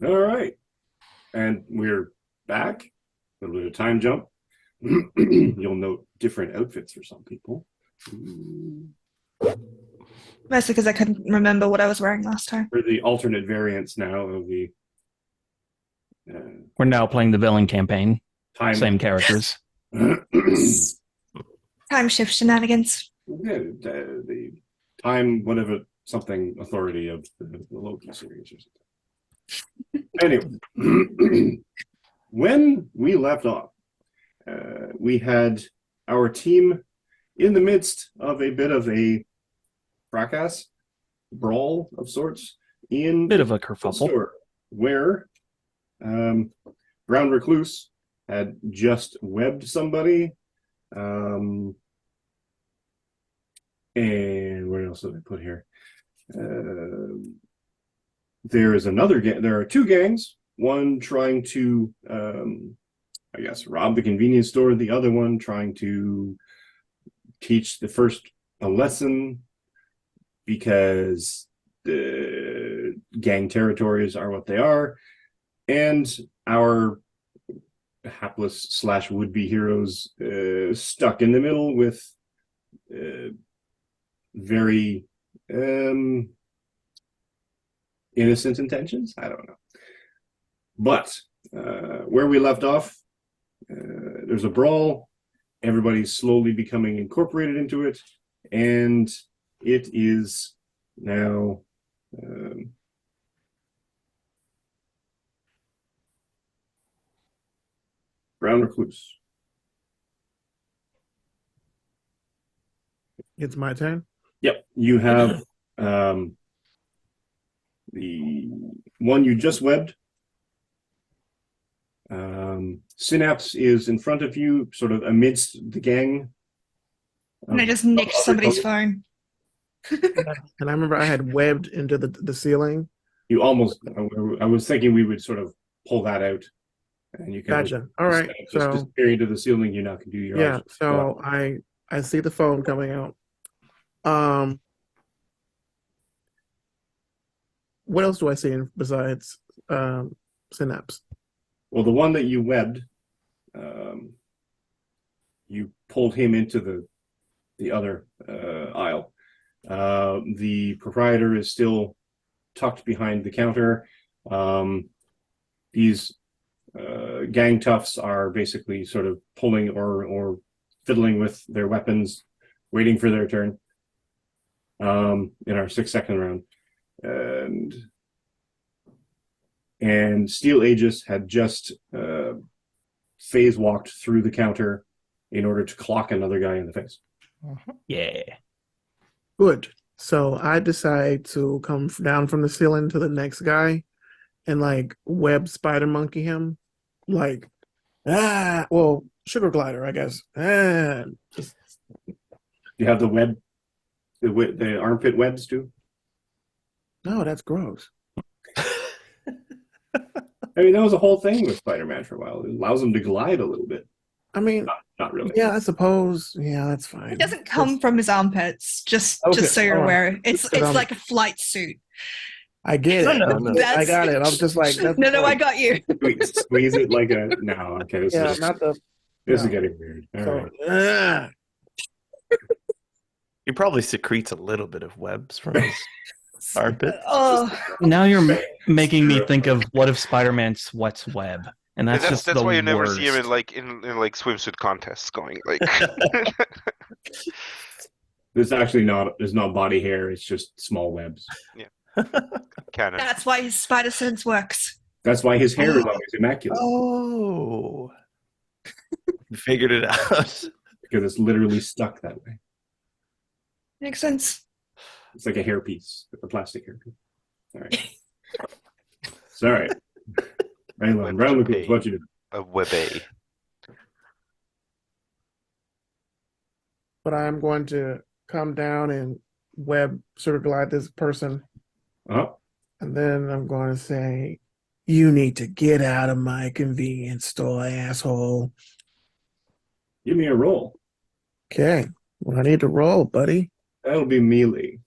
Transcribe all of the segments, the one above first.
All right. And we're back. A little bit of time jump. You'll note different outfits for some people. Mostly because I couldn't remember what I was wearing last time. For the alternate variants now of the We're now playing the villain campaign. time. Same characters. Time shift shenanigans. The time, whatever, something authority of the Loki series or something. Anyway, when we left off, we had our team in the midst of a bit of a fracas, brawl of sorts, in Bit of a the kerfuffle. store, where Brown Recluse had just webbed somebody. And what else did I put here? There is another gang. There are two gangs. One trying to, I guess, rob the convenience store. The other one trying to teach the first a lesson because the gang territories are what they are. And our hapless / would-be heroes stuck in the middle with very innocent intentions. I don't know. But where we left off, there's a brawl. Everybody's slowly becoming incorporated into it. And it is now Brown Recluse. It's my turn. Yep, you have the one you just webbed. Synapse is in front of you, sort of amidst the gang. And I just nicked somebody's phone. And I remember I had webbed into the ceiling. You almost, I was thinking we would sort of pull that out. And you can Gotcha. All right. just disappear into the ceiling. You now can do your yeah. So I see the phone coming out. What else do I see besides Synapse? Well, the one that you webbed, you pulled him into the other aisle. The proprietor is still tucked behind the counter. These gang toughs are basically sort of pulling or fiddling with their weapons, waiting for their turn in our 6-second round. And Steel Aegis had just phase walked through the counter in order to clock another guy in the face. Yeah. Good. So I decide to come down from the ceiling to the next guy and like web spider monkey him. Like, sugar glider, I guess. You have the web, the armpit webs too? No, that's gross. I mean, that was a whole thing with Spider-Man for a while. It allows him to glide a little bit. I mean, not really. Yeah, I suppose. Yeah, that's fine. It doesn't come from his armpits, just so you're aware. It's like a flight suit. I get it. No. I got it. I'm just like, no, I got you. Squeeze it like a no. Okay, this is getting weird. All right. He probably secretes a little bit of webs from his armpit. Now you're making me think of what if Spider-Man sweats web, and that's why you never worst. see him in swimsuit contests going like. There's not body hair. It's just small webs. Yeah. Canon. That's why his spider sense works. That's why his hair is always immaculate. Oh, you figured it out. Because it's literally stuck that way. Makes sense. It's like a hairpiece, a plastic hairpiece. All right. Sorry. Brown Recluse, what you do? A webby. But I'm going to come down and web sort of glide this person. And then I'm going to say, you need to get out of my convenience store, asshole. Give me a roll. Okay. Well, I need to roll, buddy. That'll be melee.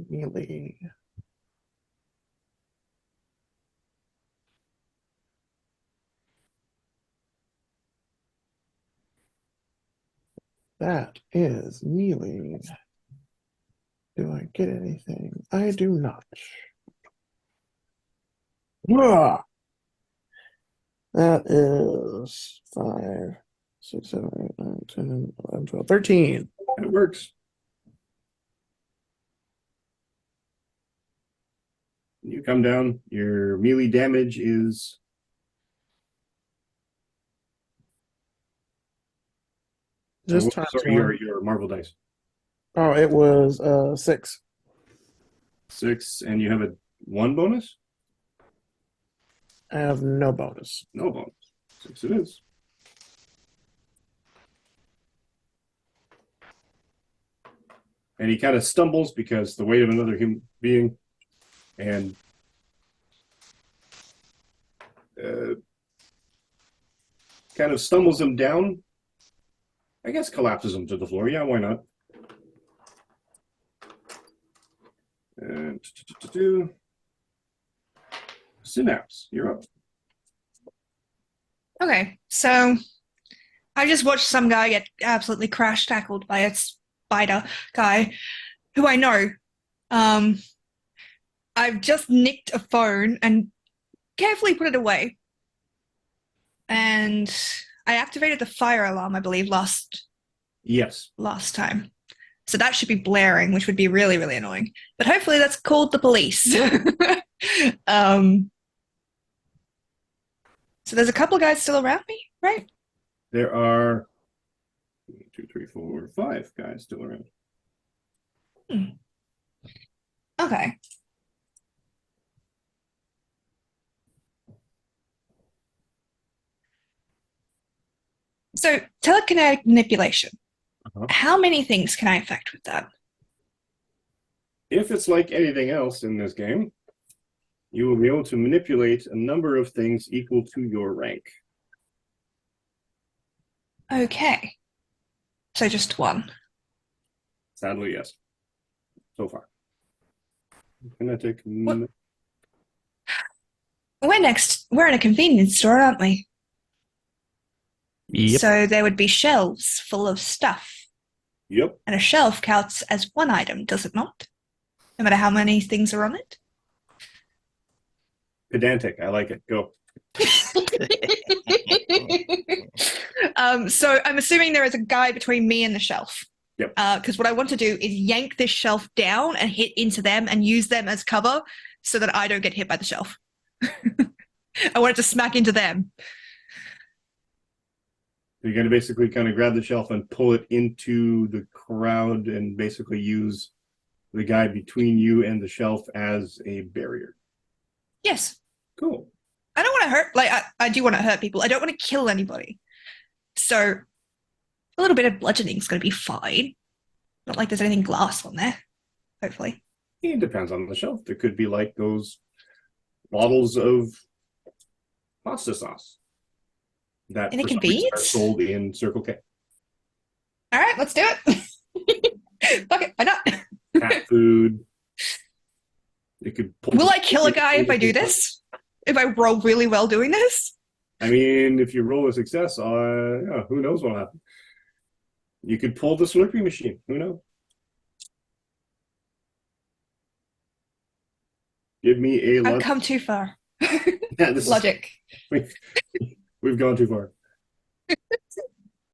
Melee. That is melee. Do I get anything? I do not. Ah! That is 5, 6, 7, 8, 9, 10, 11, 12, 13. That works. You come down, your melee damage is Just times sorry, one. your Marvel dice. Oh, it was 6. 6, and you have a 1 bonus? I have no bonus. No bonus. 6 it is. And he kind of stumbles because the weight of another human being, and kind of stumbles him down. I guess collapses him to the floor. Yeah, why not? And Synapse, you're up. Okay, so I just watched some guy get absolutely crash tackled by a spider guy who I know. I've just nicked a phone and carefully put it away. And I activated the fire alarm, I believe, last time. So that should be blaring, which would be really, really annoying. But hopefully that's called the police. So there's a couple of guys still around me, right? There are 1, 2, 3, 4, 5 guys still around. Okay. So telekinetic manipulation. Uh-huh. How many things can I affect with that? If it's like anything else in this game, you will be able to manipulate a number of things equal to your rank. Okay. So just one. Sadly, yes. So far. Kinetic. What? We're in a convenience store, aren't we? Yep. So there would be shelves full of stuff. Yep. And a shelf counts as one item, does it not? No matter how many things are on it? Pedantic. I like it. Go. So I'm assuming there is a guy between me and the shelf. Yep. Because what I want to do is yank this shelf down and hit into them and use them as cover so that I don't get hit by the shelf. I want it to smack into them. You're going to basically kind of grab the shelf and pull it into the crowd and basically use the guy between you and the shelf as a barrier. Yes. Cool. I don't want to hurt, I do want to hurt people. I don't want to kill anybody. So a little bit of bludgeoning is going to be fine. Not like there's anything glass on there, hopefully. It depends on the shelf. There could be like those bottles of pasta sauce that Any for some reason are convenience? sold in Circle K. All right, let's do it. Fuck it, why not? Cat food. It could pull. Will I kill a guy if I do this? If I roll really well doing this? I mean, if you roll a success, yeah, who knows what'll happen? You could pull the Slurpee machine. Who knows? Give me a I've come too far. Yeah, Logic. We've gone too far.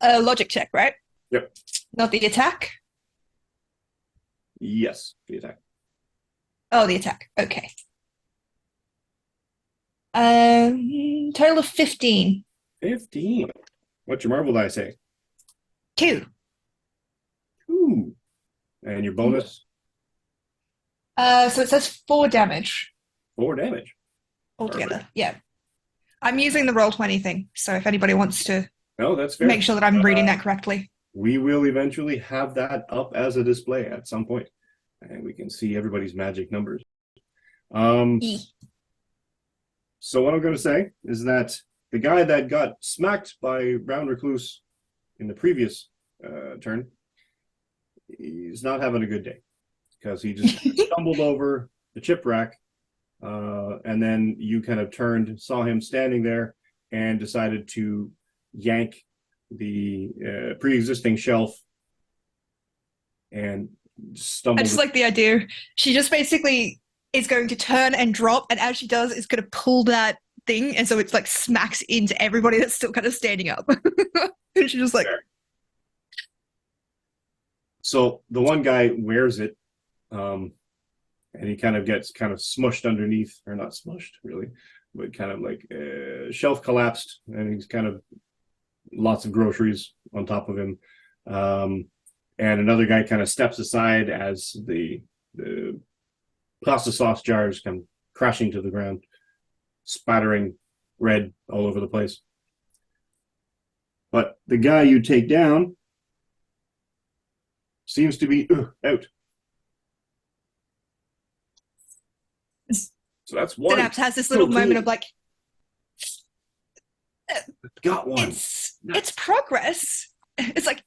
Logic check, right? Yep. Not the attack? Yes, the attack. Oh, the attack. Okay. Total of 15. 15. What's your marble die say? 2. 2. And your bonus? So it says 4 damage 4 damage. altogether. Perfect. Yeah. I'm using the Roll20 thing, so if anybody wants to No, that's fair. make sure that I'm reading that correctly. We will eventually have that up as a display at some point, and we can see everybody's magic numbers. So what I'm going to say is that the guy that got smacked by Round Recluse in the previous turn, he's not having a good day because he just stumbled over the chip rack, and then you kind of turned, saw him standing there, and decided to yank the pre-existing shelf and I stumbled. just like the idea. She just basically is going to turn and drop, and as she does, is going to pull that thing, and so it's like smacks into everybody that's still kind of standing up. And she's just like, Fair. So the one guy wears it, and he kind of gets kind of smushed underneath, or not smushed really, but kind of like shelf collapsed, and he's kind of lots of groceries on top of him. And another guy kind of steps aside as the pasta sauce jars come crashing to the ground, spattering red all over the place. But the guy you take down seems to be out. So that's one. Synapse has this little moment of like, Got one. it's progress. It's like,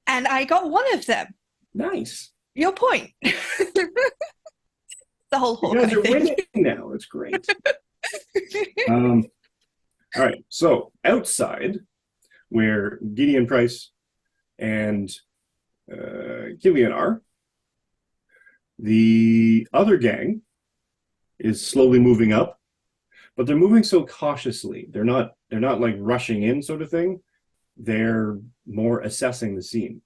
and I got one of them. Nice. Your point. The whole You guys Hawkeye are thing. winning now. It's great. All right. So outside, where Gideon Price and Killian are, the other gang is slowly moving up, but they're moving so cautiously. They're not like rushing in, sort of thing. They're more assessing the scene.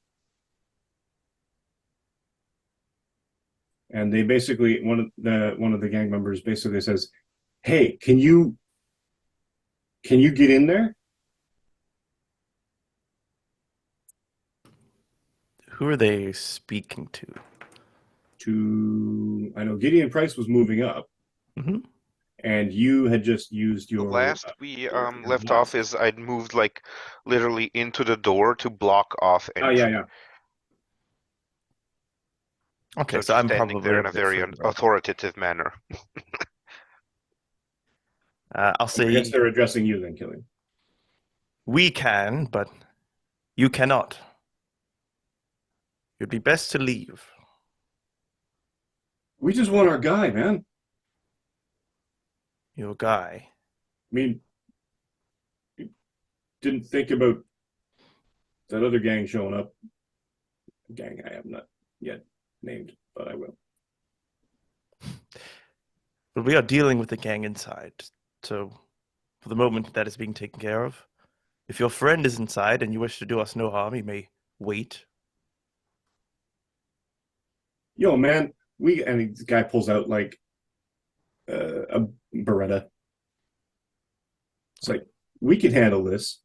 And they basically one of the gang members basically says, "Hey, can you get in there?" Who are they speaking to? I know Gideon Price was moving up, Mm-hmm. and you had just used The your last we your left blast. off is I'd moved like literally into the door to block off Oh entry. yeah. Okay, so just I'm standing probably there in a a bit very further up. authoritative manner. I'll I guess say they're addressing you then, Killian. we can, but you cannot. It'd be best to leave. We just want our guy, man. Your guy. I mean, you didn't think about that other gang showing up. Gang I have not yet named, but I will. But we are dealing with the gang inside, so for the moment that is being taken care of. If your friend is inside and you wish to do us no harm, you may wait. Yo, man, and the guy pulls out like a Beretta. It's like, we can handle this.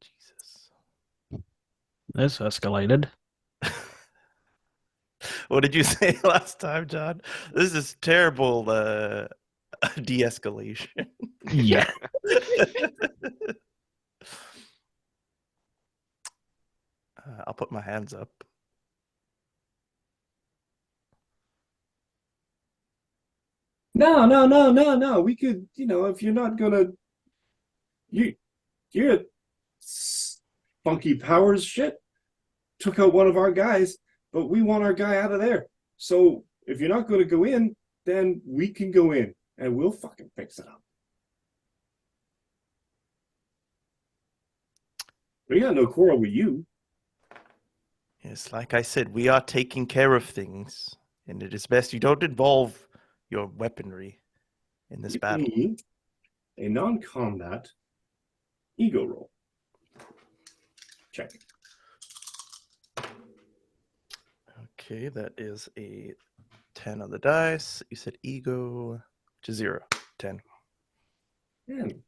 Jesus. This escalated. What did you say last time, John? This is terrible de-escalation. Yeah. I'll put my hands up. No. We could, if you're not gonna, you're funky powers shit. Took out one of our guys, but we want our guy out of there. So if you're not gonna go in, then we can go in and we'll fucking fix it up. We got no quarrel with you. Yes, like I said, we are taking care of things, and it is best you don't involve your weaponry in this Give battle. me a non-combat ego roll. Check. Okay, that is a 10 on the dice. You said ego, which is 0. 10. 10.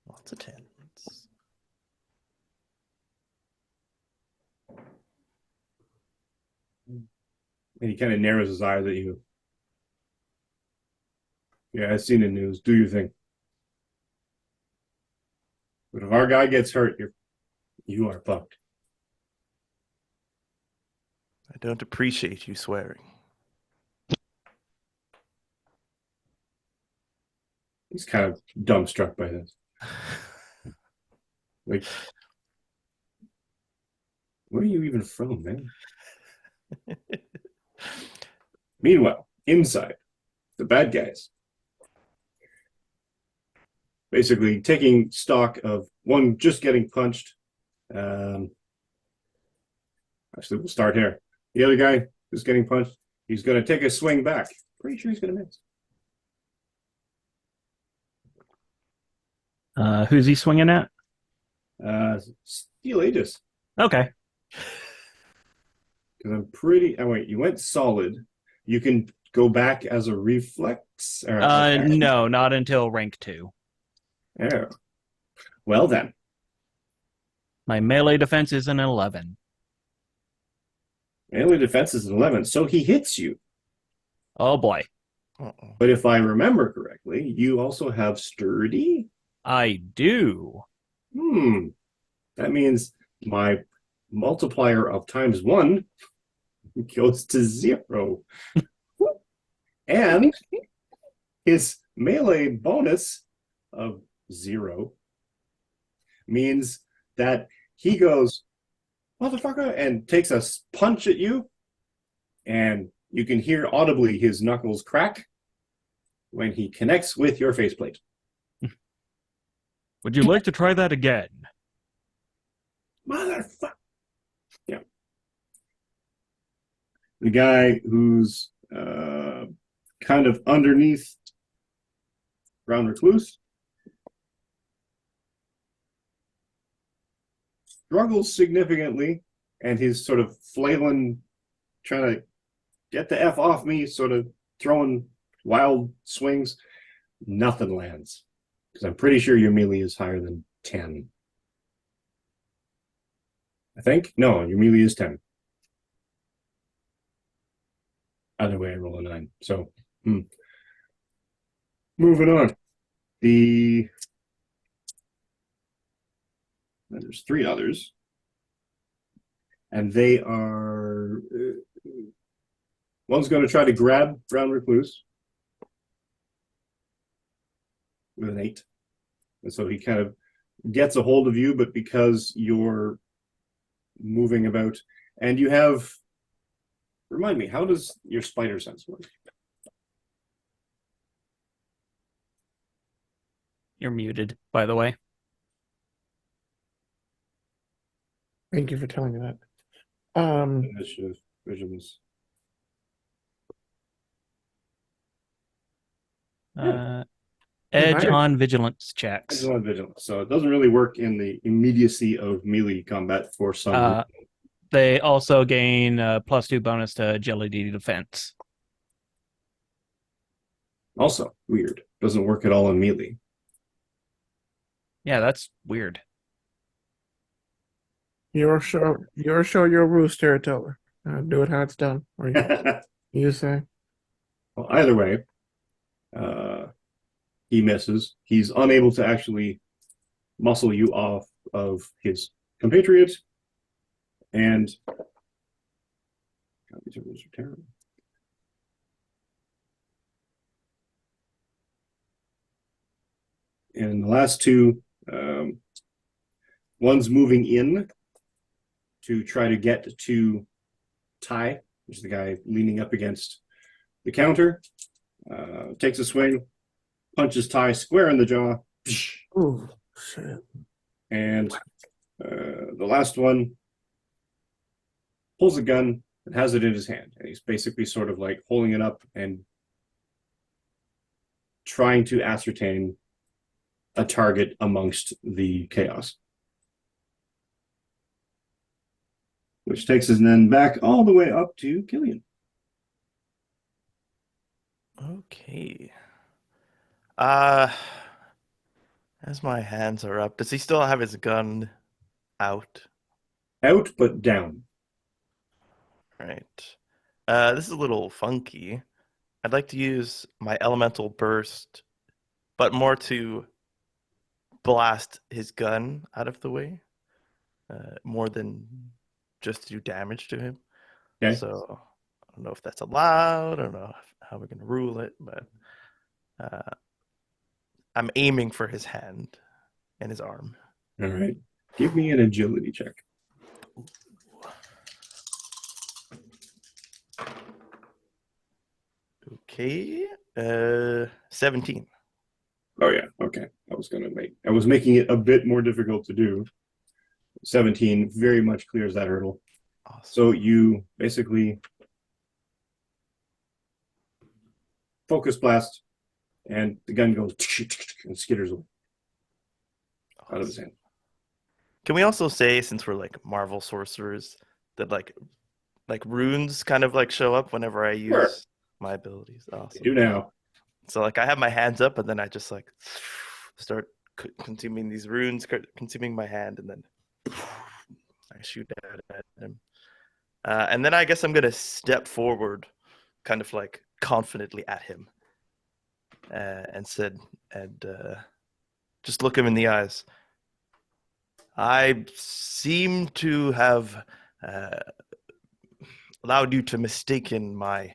Lots of 10s. And he kind of narrows his eyes at you. Yeah, I've seen the news. Do your thing. But if our guy gets hurt, you are fucked. I don't appreciate you swearing. He's kind of dumbstruck by this. Like, where are you even from, man? Meanwhile, inside, the bad guys. Basically taking stock of one just getting punched, Actually, we'll start here. The other guy who's getting punched, he's going to take a swing back. Pretty sure he's going to miss. Who's he swinging at? Steel Aegis. Okay. Because I'm pretty. Oh, wait, you went solid. You can go back as a reflex? Or No, not until rank 2. Oh. Well, then. My melee defense is an 11. Melee defense is an 11, so he hits you. Oh boy. Uh-oh. But if I remember correctly, you also have sturdy? I do. That means my multiplier of ×1 goes to 0. And his melee bonus of 0 means that he goes, motherfucker, and takes a punch at you, and you can hear audibly his knuckles crack when he connects with your faceplate. Would you like to try that again? Motherfucker. Yeah. The guy who's kind of underneath Brown Recluse struggles significantly, and he's sort of flailing, trying to get the F off me, sort of throwing wild swings. Nothing lands. Because I'm pretty sure your melee is higher than 10. I think? No, your melee is 10. Either way, I roll a 9. So, moving on. There's 3 others. And they are... one's going to try to grab Brown Recluse with an 8. And so he kind of gets a hold of you, but because you're moving about, and you have... Remind me, how does your spider sense work? You're muted, by the way. Thank you for telling me that. Initiative, vigilance. Edge Nice. on vigilance checks. It's on vigilance, so it doesn't really work in the immediacy of melee combat for some reason. They also gain +2 bonus to agility defense. Also, weird. Doesn't work at all in melee. Yeah, that's weird. Your show, your rule, storyteller. Do it how it's done. Or you say. Well, either way, he misses. He's unable to actually muscle you off of his compatriot. And God, these rules are terrible. And the last 2, one's moving in to try to get to Ty, which is the guy leaning up against the counter. Takes a swing, punches Ty square in the jaw. Oh, shit. And the last one pulls a gun and has it in his hand. And he's basically sort of like holding it up and trying to ascertain a target amongst the chaos. Which takes us then back all the way up to Killian. Okay. As my hands are up, does he still have his gun out? Out but down. Right. This is a little funky. I'd like to use my elemental burst, but more to blast his gun out of the way, more than just to do damage to him. Okay. So I don't know if that's allowed. I don't know how we're going to rule it, but I'm aiming for his hand and his arm. All right. Give me an agility check. Okay. 17. Oh yeah, okay. I was making it a bit more difficult to do. 17 very much clears that hurdle. Awesome. So you basically focus blast, and the gun goes and skitters away out of his hand. Can we also say, since we're like Marvel sorcerers, that like runes kind of like show up whenever I use Sure. my abilities? You Awesome. do now. So like I have my hands up, and then I just like start consuming these runes, consuming my hand, and then I shoot at him. And then I guess I'm gonna step forward, kind of like confidently at him, and just look him in the eyes. I seem to have allowed you to mistaken my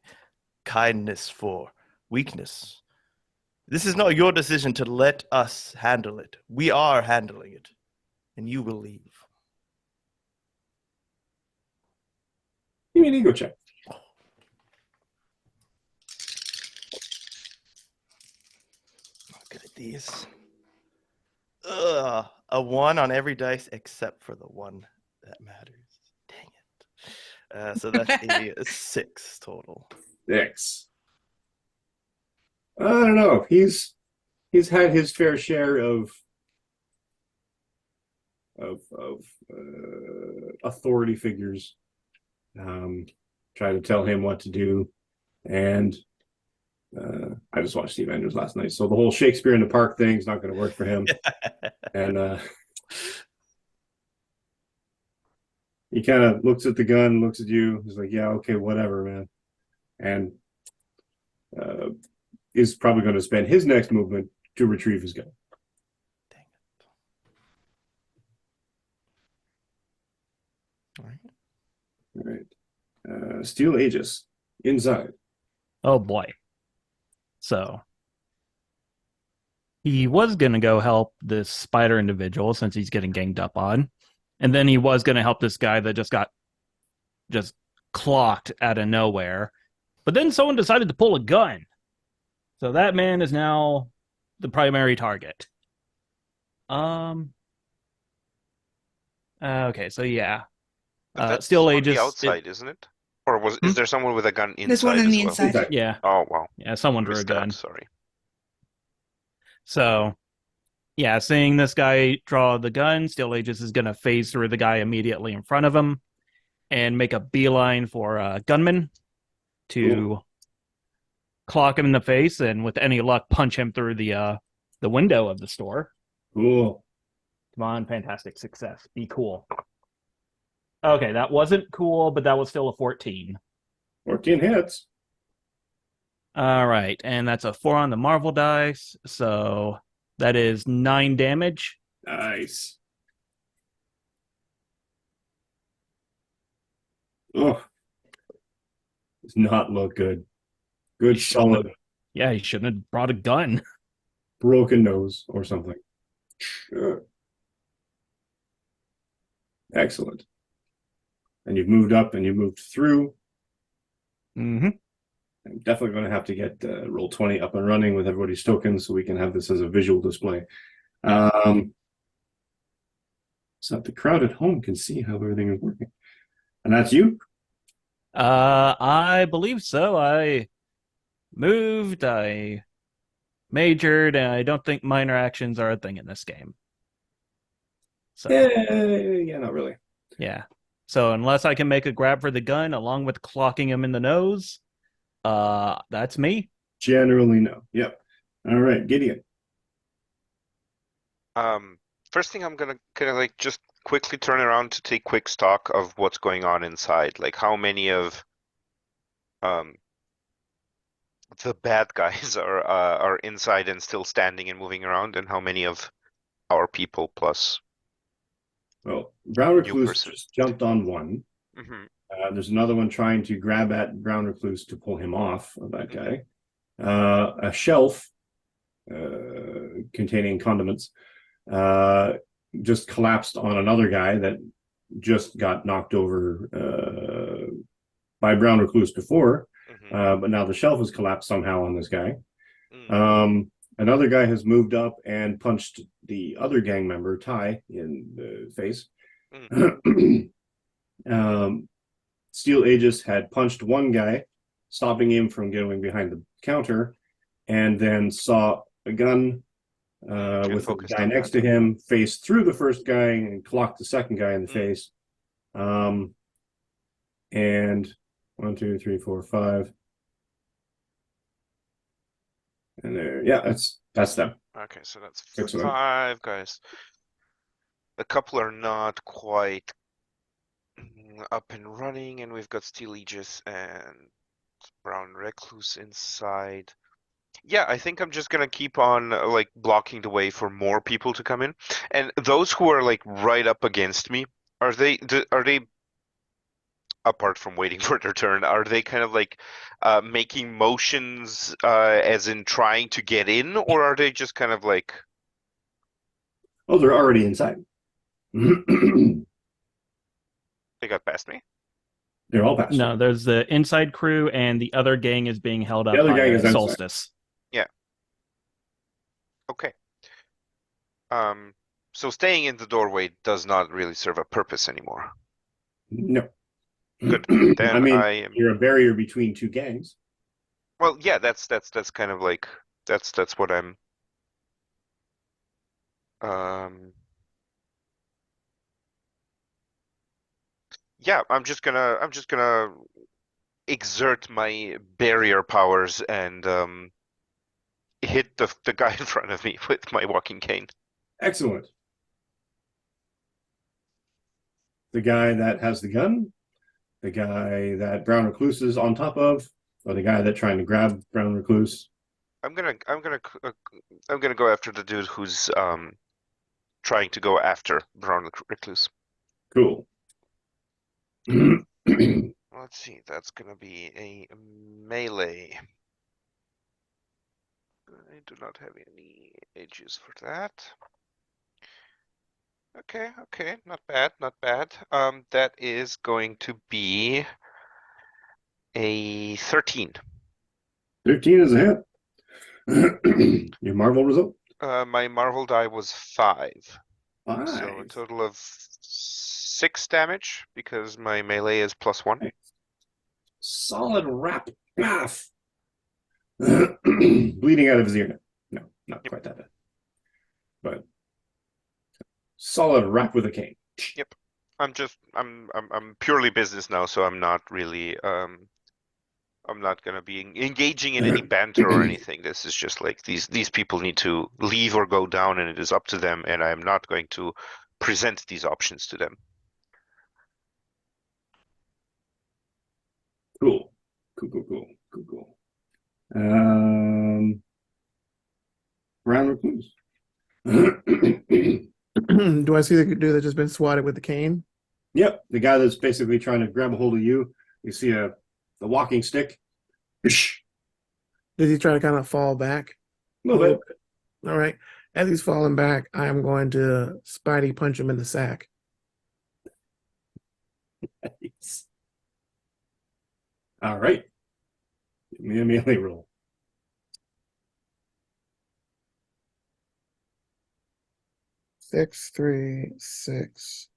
kindness for weakness. This is not your decision to let us handle it. We are handling it, and you will leave. Give me an ego check. Look at these. A 1 on every dice except for the one that matters. Dang it. So that's a 6 total. 6. I don't know. He's had his fair share of authority figures try to tell him what to do, and I just watched Steve Andrews last night, so the whole Shakespeare in the Park thing is not going to work for him. And he kind of looks at the gun, looks at you. He's like, "Yeah, okay, whatever, man," and is probably going to spend his next movement to retrieve his gun. Dang it. All right. All right. Steel Aegis inside. Oh boy. So he was going to go help this spider individual since he's getting ganged up on. And then he was going to help this guy that just got clocked out of nowhere. But then someone decided to pull a gun. So that man is now the primary target. Okay, so yeah. But that's Steel on Aegis. the outside, isn't it? Or is there someone with a gun inside? There's one on as the well? inside. Inside. Yeah. Oh wow. Yeah, someone drew a Missed that, gun. sorry. So, yeah, seeing this guy draw the gun, Steel Aegis is going to phase through the guy immediately in front of him and make a beeline for Gunman to clock him in the face and, with any luck, punch him through the window of the store. Cool. Come on, fantastic success. Be cool. Okay, that wasn't cool, but that was still a 14. 14 hits. All right, and that's a 4 on the Marvel dice, so that is 9 damage. Nice. Oh, does not look good. Good solid Yeah, he shouldn't have brought a gun. broken nose or something. Sure. Excellent. And you've moved up and you moved through. Mm-hmm. I'm definitely going to have to get Roll20 up and running with everybody's tokens so we can have this as a visual display. So that the crowd at home can see how everything is working. And that's you? I believe so. I moved, I majored, and I don't think minor actions are a thing in this game. So, Yeah, not really. yeah. So unless I can make a grab for the gun along with clocking him in the nose, that's me. Generally, no. Yep. All right, Gideon. First thing I'm gonna kind of like just quickly turn around to take quick stock of what's going on inside. Like how many of the bad guys are inside and still standing and moving around, and how many of our people plus. Well, Brown Recluse person. just jumped on one. Mhm. There's another one trying to grab at Brown Recluse to pull him off of that guy. A shelf containing condiments just collapsed on another guy that just got knocked over by Brown Recluse before, but now the shelf has collapsed somehow on this guy. Another guy has moved up and punched the other gang member, Ty, in the face. Steel Aegis had punched one guy, stopping him from going behind the counter, and then saw a gun And with the focused guy on next that. to him, faced through the first guy and clocked the second guy in the face. And 1, 2, 3, 4, 5. And there, yeah, that's them. Okay, so that's 6 of them. 5 guys. A couple are not quite up and running, and we've got Steel Aegis and Brown Recluse inside. Yeah, I think I'm just gonna keep on like blocking the way for more people to come in. And those who are like right up against me, are they apart from waiting for their turn, are they kind of like making motions as in trying to get in, or are they just kind of like Oh, they're already inside. they got past me? They're all past. No, there's the inside crew, and the other gang is being held up other by gang is inside. Solstice. Okay. So staying in the doorway does not really serve a purpose anymore. No. Good. Then I mean, I am. you're a barrier between two gangs. Well, yeah, that's kind of like that's what I'm. Yeah, I'm just gonna exert my barrier powers and hit the guy in front of me with my walking cane. Excellent. The guy that has the gun, the guy that Brown Recluse is on top of, or the guy that trying to grab Brown Recluse. I'm gonna go after the dude who's trying to go after Brown Recluse. Cool. Let's see, that's gonna be a melee. I do not have any edges for that. Okay, not bad, not bad. That is going to be a 13. 13 is a hit. Your Marvel result? My Marvel die was 5. 5. So a total of 6 damage because my melee is +1. Solid wrap. Baff. Bleeding out of his ear. No, not quite that bad. But solid wrap with a cane. Yep. I'm purely business now, so I'm not really I'm not gonna be engaging in any banter or anything. This is just like these people need to leave or go down, and it is up to them, and I'm not going to present these options to them. Cool. Brown Recluse. Do I see the dude that just been swatted with the cane? Yep, the guy that's basically trying to grab a hold of you. You see the walking stick. Did he try to kind of fall back? A little bit. All right. As he's falling back, I am going to Spidey punch him in the sack. Nice. All right. Give me a melee roll. Six, 3, 6.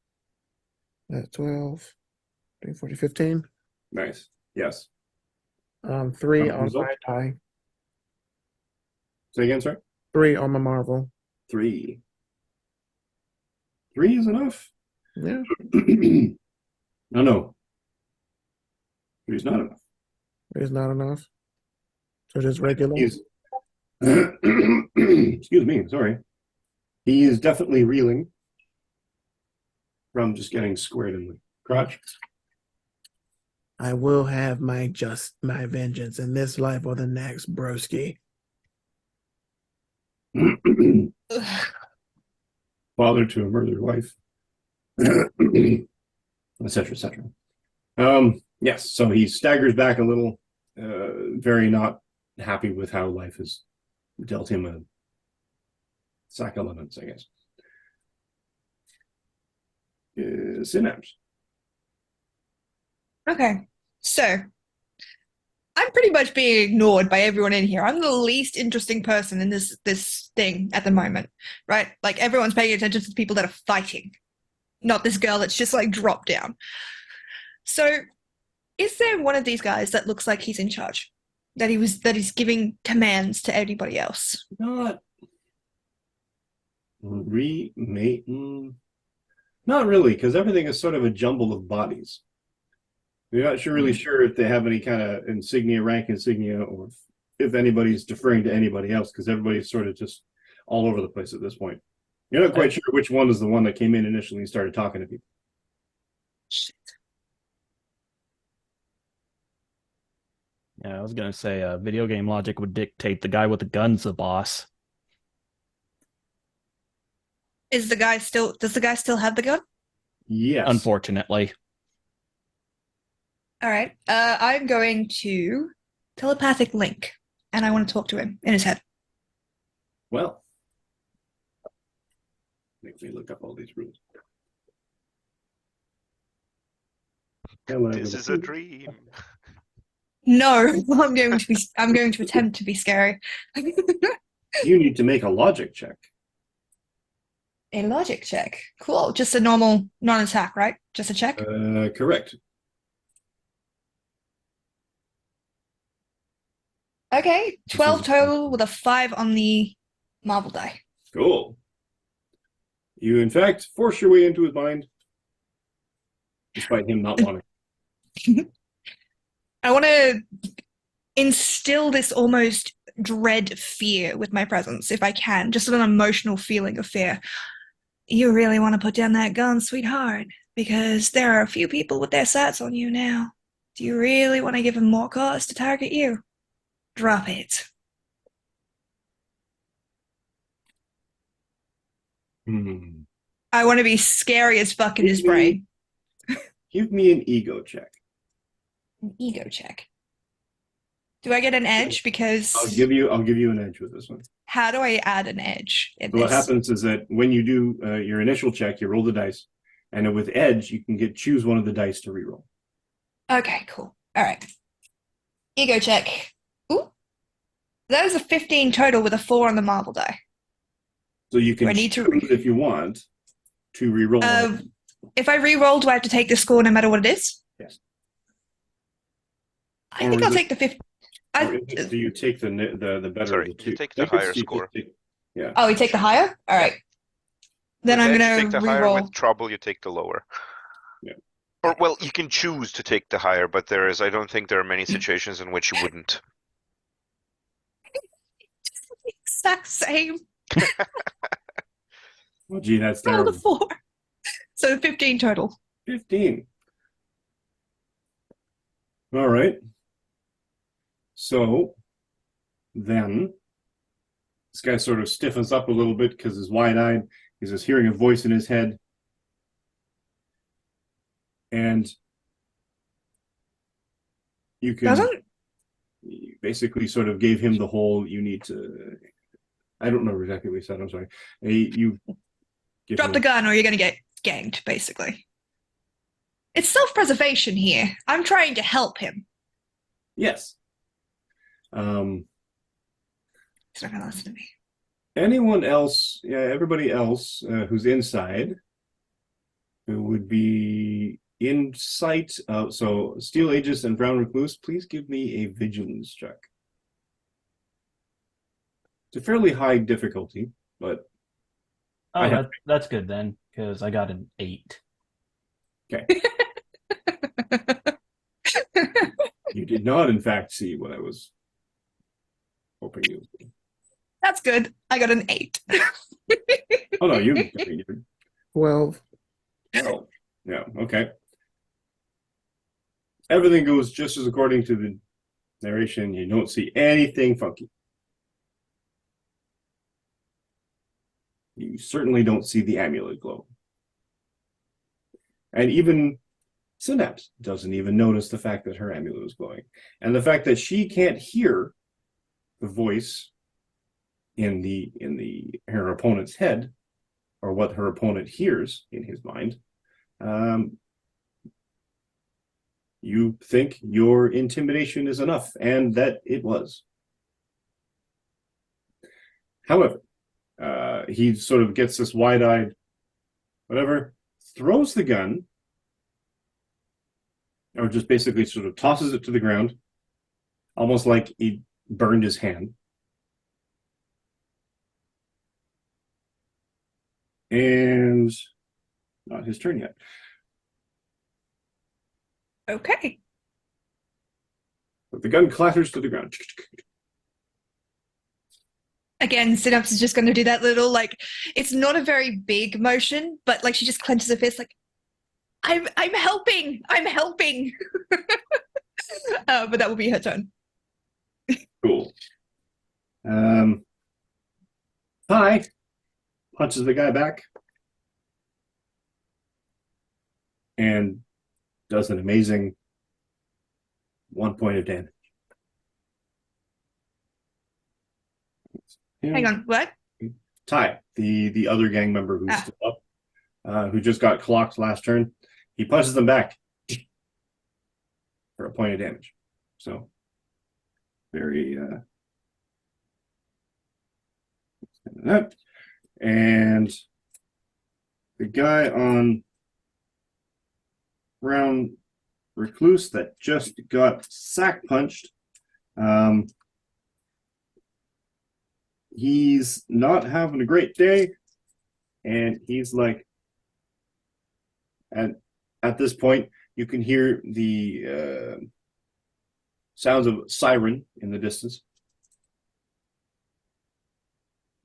That's 12, 13, 14, 15. Nice. Yes. 3 on Result? my die. Say again, sorry. 3 on my Marvel. 3. 3 is enough. Yeah. No. 3 is not enough. 3 is not enough. So just regular. He's excuse me, sorry. He is definitely reeling from just getting squared in the crotch. I will have my vengeance in this life or the next, broski. Father to a murdered wife. Etc. etc. Yes, so he staggers back a little, very not happy with how life has dealt him a sack of lemons, I guess. Synapse. Okay, so I'm pretty much being ignored by everyone in here. I'm the least interesting person in this thing at the moment, right? Like everyone's paying attention to the people that are fighting, not this girl that's just like dropped down. So Is there one of these guys that looks like he's in charge? That he's giving commands to everybody else? Not not really, because everything is sort of a jumble of bodies. You're not really sure if they have any kind of rank insignia, or if anybody's deferring to anybody else, because everybody's sort of just all over the place at this point. You're not quite sure which one is the one that came in initially and started talking to people. Shit. Yeah, I was gonna say video game logic would dictate the guy with the gun's the boss. Does the guy still have the gun? Yes. Unfortunately. All right. I'm going to telepathic link, and I want to talk to him in his head. Well, make me look up all these rules. This is a dream. No, I'm going to attempt to be scary. You need to make a logic check. A logic check. Cool. Just a normal non-attack, right? Just a check? Correct. Okay. 12 total with a 5 on the marble die. Cool. You, in fact, force your way into his mind, despite him not wanting. I want to instill this almost dread fear with my presence, if I can. Just an emotional feeling of fear. You really want to put down that gun, sweetheart, because there are a few people with their sights on you now. Do you really want to give them more cause to target you? Drop it. I want to be scary as fuck in his brain. Give me an ego check. An ego check. Do I get an edge? Because I'll give you an edge with this one. how do I add an edge in So what this? happens is that when you do your initial check, you roll the dice, and then with edge, you can choose one of the dice to reroll. Okay, cool. All right. Ego check. Ooh. That was a 15 total with a 4 on the marble die. So you can Do I need to choose, if you want, to reroll. If I re-roll, do I have to take the score no matter what it is? Yes. I Or think is I'll it- take the 15. Do you take the better Sorry, of the two? you take the I guess higher you just score. Yeah. Oh, we take the higher? All right. Then With I'm edge, you going take to the higher. re-roll. With trouble, you take the lower. Yeah. Or, well, you can choose to take the higher, but I don't think there are many situations in which you wouldn't. Exact same. Well, gee, that's Roll the terrible. 4. So 15 total. 15. All right. So then this guy sort of stiffens up a little bit because he's wide-eyed. He's just hearing a voice in his head. And you can Doesn't? you basically sort of gave him the whole, you need to, I don't know exactly what he said, I'm sorry. You give Drop him the gun or you're going to get ganked, basically. It's self-preservation here. I'm trying to help him. Yes. He's not going to listen to me. Anyone else, everybody else who's inside, who would be in sight of, so Steel Aegis and Brown Recluse, please give me a vigilance check. It's a fairly high difficulty, but Oh, that's good then, because I got an 8. okay. You did not, in fact, see what I was hoping you would see. That's good. I got an 8. Oh, no, you did. 12. Oh, yeah, okay. Everything goes just as according to the narration. You don't see anything funky. You certainly don't see the amulet glow. And even Synapse doesn't even notice the fact that her amulet is glowing. And the fact that she can't hear the voice in her opponent's head, or what her opponent hears in his mind, you think your intimidation is enough, and that it was. However, he sort of gets this wide-eyed, whatever, throws the gun, or just basically sort of tosses it to the ground, almost like he burned his hand. And not his turn yet. Okay. But the gun clatters to the ground. Again, Synapse is just going to do that little, like, it's not a very big motion, but like she just clenches her fist, like, I'm helping, I'm helping. But that will be her turn. Cool. Hi. Punches the guy back. And does an amazing 1 point of damage. Hang on, what? Ty, the other gang member who's Ah. still up, who just got clocked last turn, he punches them back for a point of damage. So very that. And the guy on round Recluse that just got sack punched, he's not having a great day, and he's like, at this point you can hear the sounds of siren in the distance,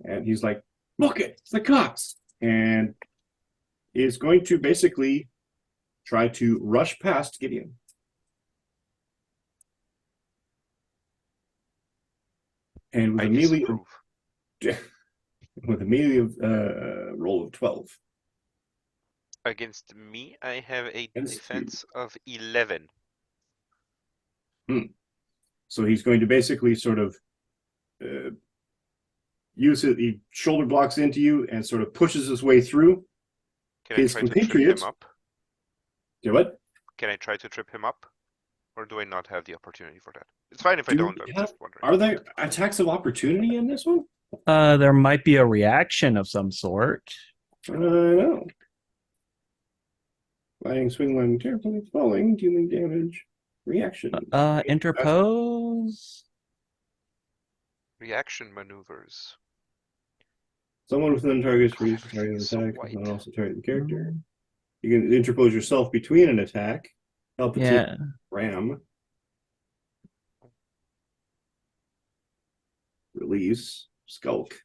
and he's like, look it, it's the cops, and is going to basically try to rush past Gideon. And with I a melee disapprove. with a melee of roll of 12. Against me, I have a Against defense of 11. So he's going to basically sort of use it. He shoulder blocks into you and sort of pushes his way through. Can I His try to trip compatriots. him up? Do what? Can I try to trip him up? Or do I not have the opportunity for that? It's fine if I Do don't, we I'm have- just wondering. Are there attacks of opportunity in this one? There might be a reaction of some sort. No. Flying, swing, line, carefully, falling, dealing damage, reaction. Interpose. Reaction maneuvers. Someone within target's God, reach everything target is so attack, white. and also target the character. You can interpose yourself between an attack. Help it take Yeah. ram. Release. Skulk.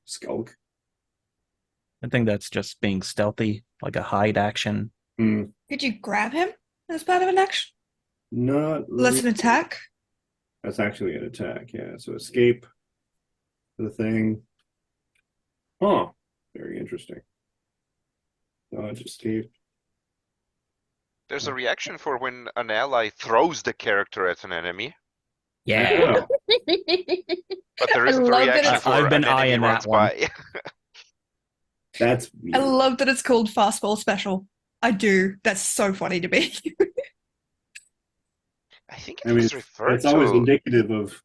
I think that's just being stealthy, like a hide action. Could you grab him as part of an action? Not Less an really. attack? That's actually an attack, yeah. So escape the thing. Huh. Very interesting. Dodge, escape. There's a reaction for when an ally throws the character at an enemy, Yeah. Oh, but there I isn't a love that reaction it's- for I've been an enemy eyeing runs that one. by. that's I weird. love that it's called fastball special. I do. That's so funny to me. I think I it mean, is referred it's always to. indicative of.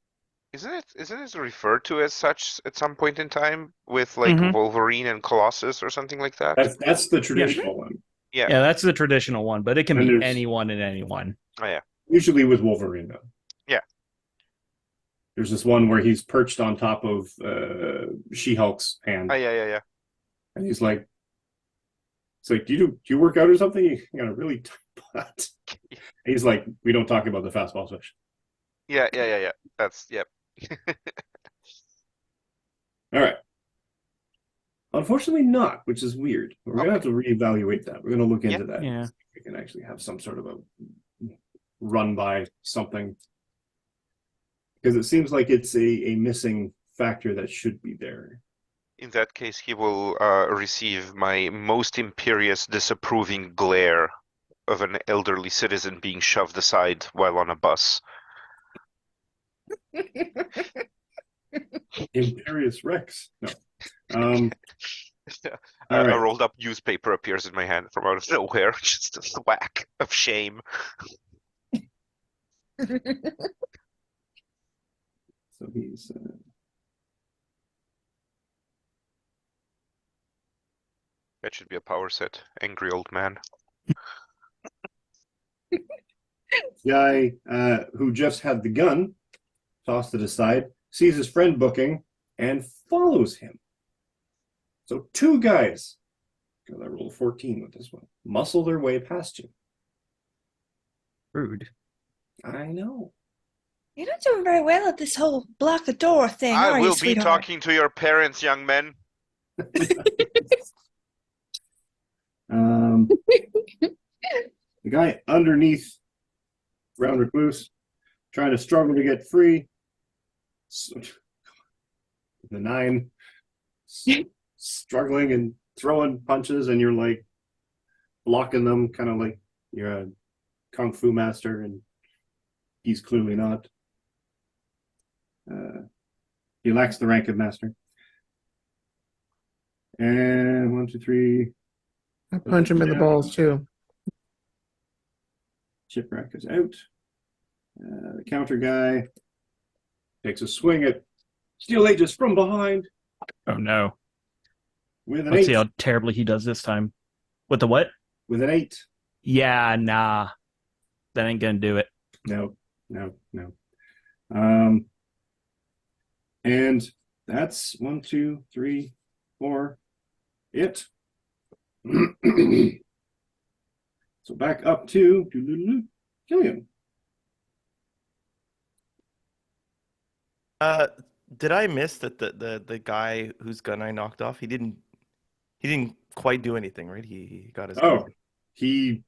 Isn't it referred to as such at some point in time with like Mhm. Wolverine and Colossus or something like that? That's the traditional one. Yeah. Yeah, that's the traditional one, but it can And be there's- anyone and anyone. Oh yeah. Usually with Wolverine, though. Yeah. There's this one where he's perched on top of She-Hulk's hand, Oh yeah. and he's like, "It's like, do you work out or something? You got a really tough butt." And he's like, "We don't talk about the fastball switch." Yeah. That's yep. All right. Unfortunately, not, which is weird. We're gonna have to reevaluate that. We're gonna look into that. Yeah. See if we can actually have some sort of a run by something, because it seems like it's a missing factor that should be there. In that case, he will receive my most imperious disapproving glare of an elderly citizen being shoved aside while on a bus. Imperious Rex. No. A All right. rolled up newspaper appears in my hand from out of nowhere. Just a thwack of shame. So he's That should be a power set. Angry old man. guy who just had the gun, tossed it aside, sees his friend booking, and follows him. So two guys, because I rolled 14 with this one, muscle their way past you. Rude. I know. You're not doing very well at this whole block the door thing, I are you, will be sweetheart? talking to your parents, young men. The guy underneath Brown Recluse, trying to struggle to get free. The 9, struggling and throwing punches, and you're like blocking them, kind of like you're a kung fu master, and he's clearly not. He lacks the rank of master. And 1, 2, 3. I punch him in the balls too. Shipwreck is out. The counter guy takes a swing at Steel Aegis from behind Oh no. with an Let's 8. see how terribly he does this time. With the what? With an 8. Yeah, nah. That ain't gonna do it. No. And that's 1, 2, 3, 4. It. So back up to Gideon. Did I miss that the guy whose gun I knocked off? He didn't quite do anything, right? He got his gun. He.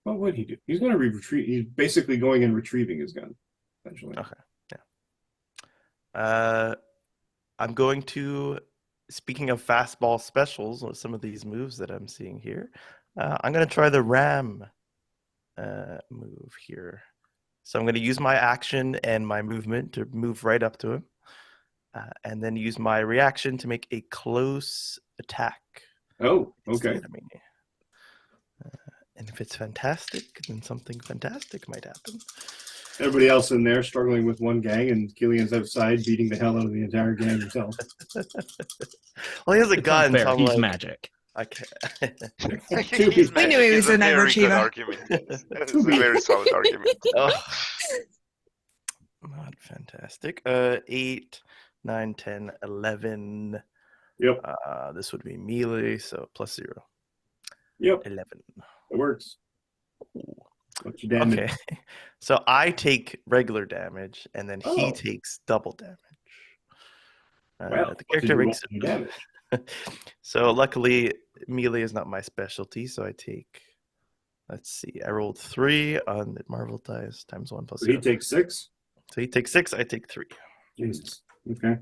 What would he do? He's going to retrieve. He's basically going and retrieving his gun, essentially. Okay. Yeah. I'm going to. Speaking of fastball specials, with some of these moves that I'm seeing here, I'm going to try the ram move here. So I'm going to use my action and my movement to move right up to him, and then use my reaction to make a close attack. Oh, okay. And if it's fantastic, then something fantastic might happen. Everybody else in there struggling with one gang, and Killian's outside beating the hell out of the entire gang himself. Well, he has a It's gun, unfair. so I'm He's like, magic. I can't. We knew he was an very overachiever. good argument. It's a very solid argument. Oh, not fantastic. 8, 9, 10, 11. Yep. This would be melee, so +0. Yep. 11. It works. Ooh. What's your damage? Okay. So I take regular damage, and then he Oh. takes double damage. Well, the character makes you damage. So luckily melee is not my specialty, so I take, let's see, I rolled 3 on the Marvel dice times 1 plus So 0. he takes 6. So he takes 6, I take 3. Jesus. Okay.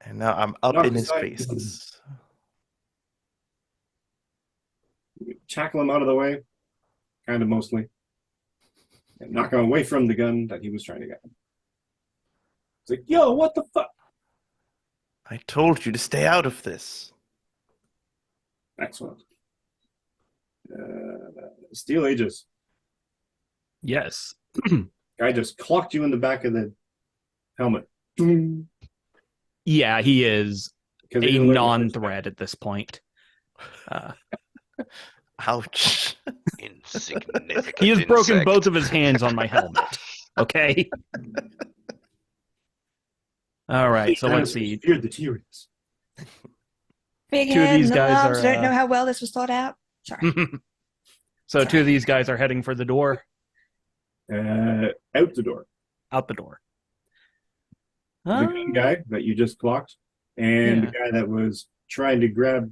And now I'm up Knock in his aside. face. Tackle him out of the way, kind of mostly, and knock him away from the gun that he was trying to get. It's like, yo, what the fuck? I told you to stay out of this. Excellent. Steel Aegis. Yes. Guy just clocked you in the back of the helmet. Yeah, he is 'Cause he a didn't let you non-threat at this point. Ouch. Insignificant. He has broken insect. both of his hands on my helmet. Okay. All right, so let's see. Feared the T-Rex. Big Two of head, these no guys arms, are, don't know how well this was thought out. Sorry. So two of these guys are heading for the door, Out the door. out the door. The gun guy that you just clocked, and the guy that was trying to grab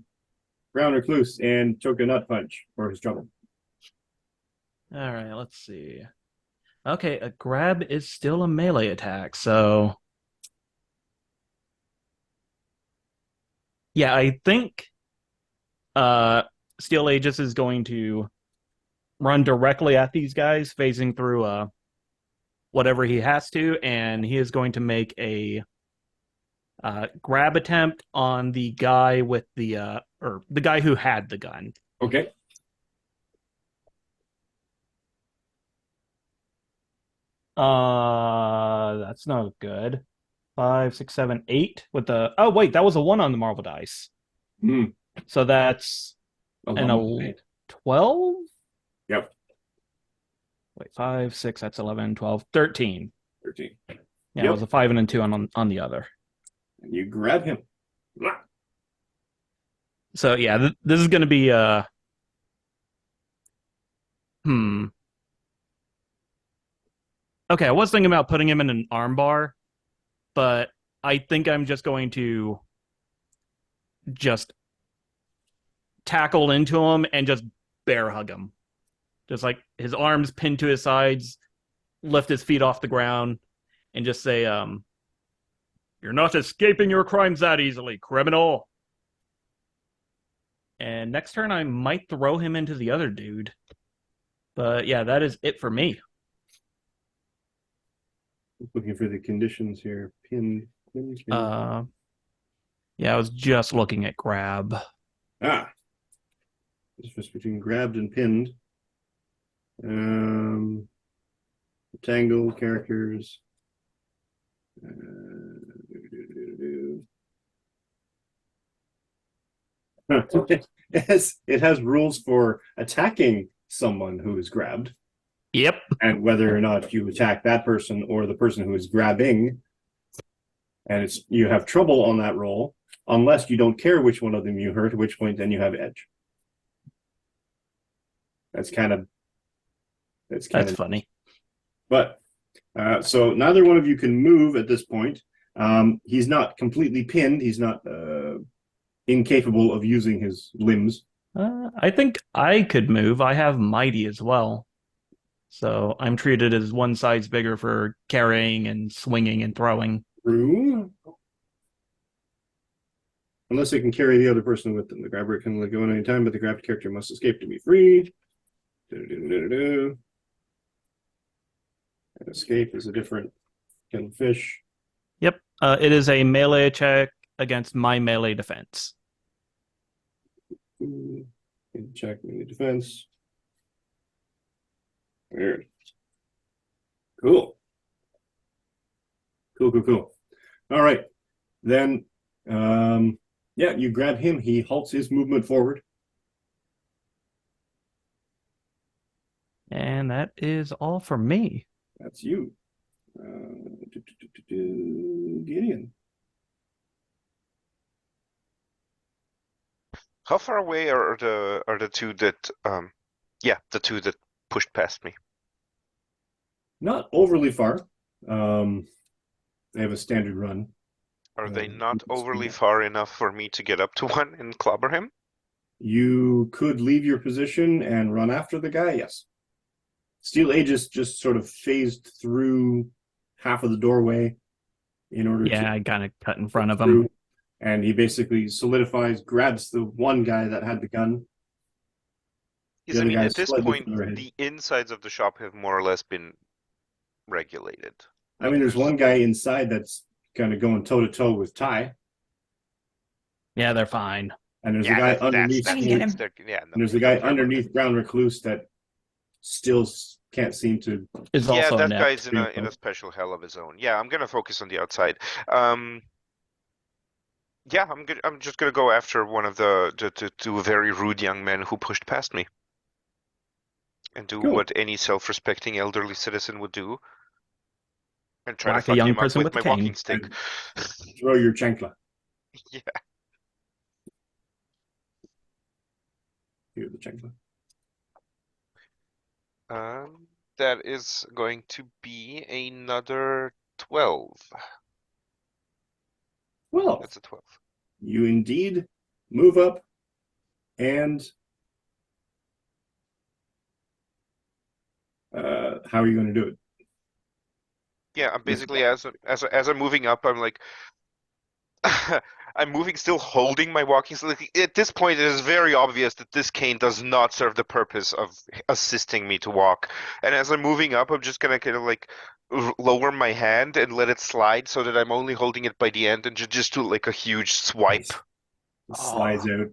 Brown Recluse and took a nut punch for his trouble. All right, let's see. Okay, a grab is still a melee attack, so yeah, I think Steel Aegis is going to run directly at these guys, phasing through whatever he has to, and he is going to make a grab attempt on the guy with the or the guy who had the gun. Okay. That's not good. 5, 6, 7, 8 with the. Oh wait, that was a 1 on the Marvel dice. Hmm. So that's A an lump of eight. 12? Yep. Wait, 5, 6, that's 11, 12, 13. 13. Yeah, Yep. it was a 5 and a 2 on the other. And you grab him. So yeah, this is going to be Okay, I was thinking about putting him in an armbar, but I think I'm just going to just tackle into him and just bear hug him. Just like his arms pinned to his sides, lift his feet off the ground, and just say, "You're not escaping your crimes that easily, criminal." And next turn, I might throw him into the other dude. But yeah, that is it for me. Looking for the conditions here. Pin. Yeah, I was just looking at grab. Ah. Difference between grabbed and pinned. Tangle characters. It has rules for attacking someone who is grabbed. Yep. And whether or not you attack that person or the person who is grabbing. And you have trouble on that roll unless you don't care which one of them you hurt, at which point then you have edge. That's funny. But so neither one of you can move at this point. He's not completely pinned. He's not incapable of using his limbs. I think I could move. I have mighty as well. So I'm treated as one size bigger for carrying and swinging and throwing. True. Unless they can carry the other person with them. The grabber can let go at any time, but the grabbed character must escape to be free. And escape is a different kind of fish. Yep. It is a melee check against my melee defense. Check melee defense. Weird. Cool. Cool. All right. Then, yeah, you grab him. He halts his movement forward. And that is all for me. That's you. Gideon. How far away are the two that the two that pushed past me? Not overly far. They have a standard run. Are they not overly far enough for me to get up to one and clobber him? You could leave your position and run after the guy, yes. Steel Aegis just sort of phased through half of the doorway in order to... Yeah, I kind of cut in front of him. And he basically solidifies, grabs the one guy that had the gun. Because, I mean, at this point, the insides of the shop have more or less been regulated. I mean, there's one guy inside that's kind of going toe-to-toe with Ty. Yeah, they're fine. And there's a guy underneath. There's a guy underneath Brown Recluse that still can't seem to. Is also that guy's in a special hell of his own. Yeah, I'm gonna focus on the outside. Yeah, I'm just gonna go after one of the two very rude young men who pushed past me, and do what any self-respecting elderly citizen would do, and try to fuck him up with my walking stick. Throw your chancla. Yeah. Here, the chancla. That is going to be another 12. Well, that's a 12. You indeed move up and how are you going to do it? Yeah, I'm basically as I'm moving up, I'm like I'm moving still holding my walking stick. At this point, it is very obvious that this cane does not serve the purpose of assisting me to walk. And as I'm moving up, I'm just gonna kind of like lower my hand and let it slide so that I'm only holding it by the end and just do like a huge swipe. It slides out.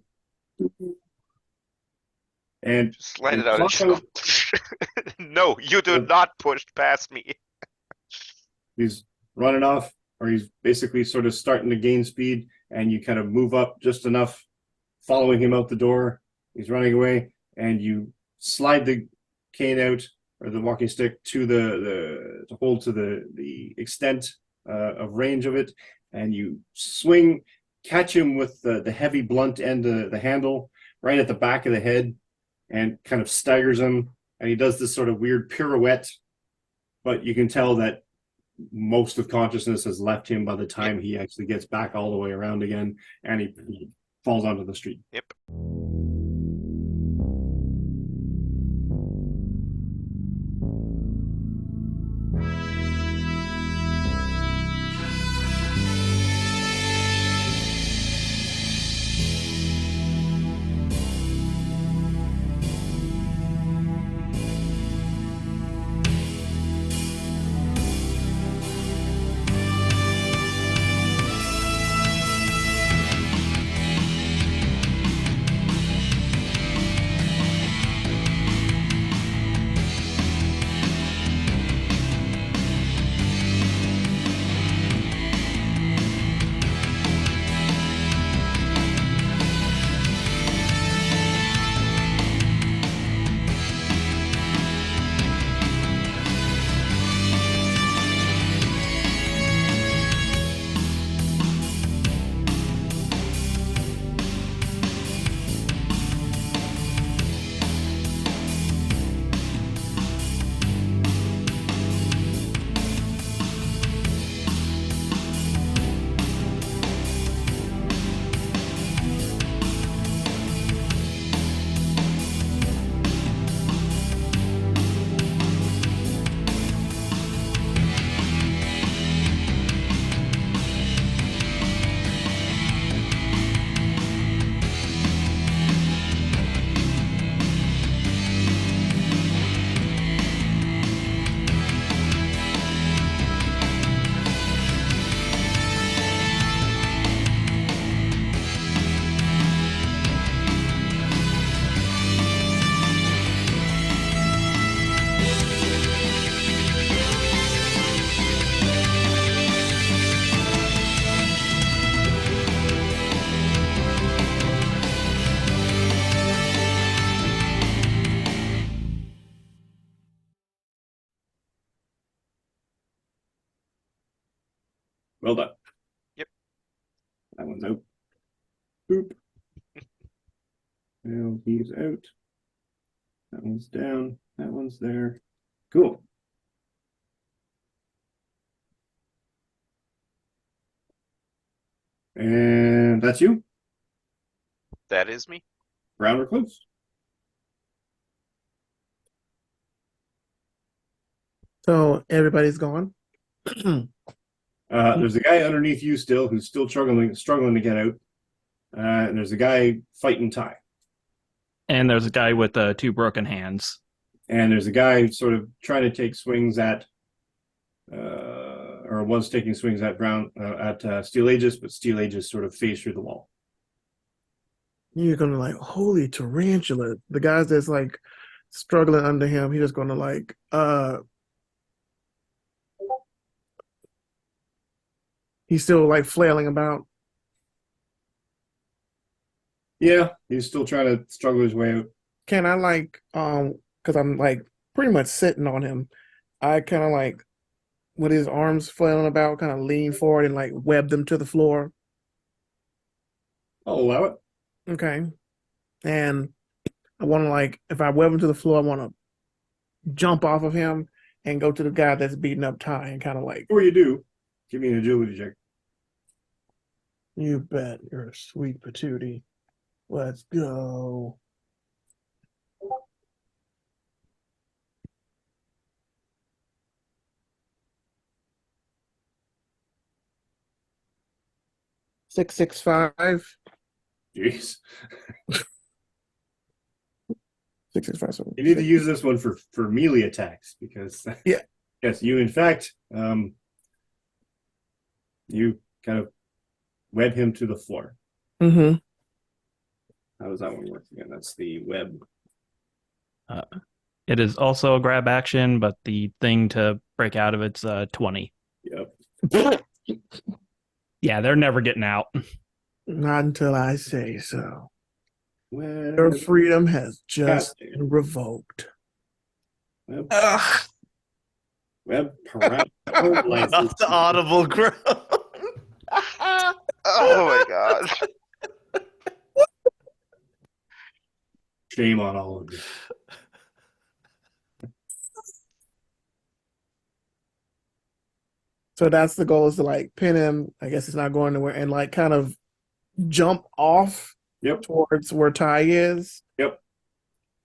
And just slide it out and just no, you do not push past me. He's running off, or he's basically sort of starting to gain speed, and you kind of move up just enough following him out the door. He's running away, and you slide the cane out or the walking stick to the to hold to the extent of range of it, and you swing, catch him with the heavy blunt end of the handle right at the back of the head, and kind of staggers him. And he does this sort of weird pirouette, but you can tell that most of consciousness has left him by the time he actually gets back all the way around again, and he falls onto the street. Yep. Well done. Yep. That one's out. Boop. Well, he's out. That one's down. That one's there. Cool. And that's you, That is me. Brown Recluse. So everybody's gone. There's a guy underneath you still who's still struggling to get out. And there's a guy fighting Ty. And there's a guy with two broken hands. And there's a guy sort of trying to take swings at, or was taking swings at Steel Aegis, but Steel Aegis sort of phased through the wall. You're gonna like, holy tarantula. The guys that's like struggling under him, he's just gonna like he's still like flailing about. Yeah, he's still trying to struggle his way out. Can I like because I'm like pretty much sitting on him, I kind of like with his arms flailing about, kind of lean forward and like web them to the floor. I'll allow it. Okay. And I want to like, if I web him to the floor, I want to jump off of him and go to the guy that's beating up Ty and kind of like, Before you do, give me an agility check. you bet, you're a sweet patootie. Let's go. Six, 6, 5. Jeez. 6, 6, 5, 7. You need to use this one for melee attacks because Yeah. Yes, you in fact you kind of web him to the floor. Mm-hmm. How does that one work again? That's the web. It is also a grab action, but the thing to break out of it's 20. Yep. Yeah, they're never getting out. Not until I say so. Your Web freedom has just casting. been revoked. Web, Ugh. web parameter license. Not the audible groan. Oh my god. Shame on all of you. So that's the goal, is to like pin him. I guess he's not going anywhere, and like kind of jump off Yep. towards where Ty is. Yep.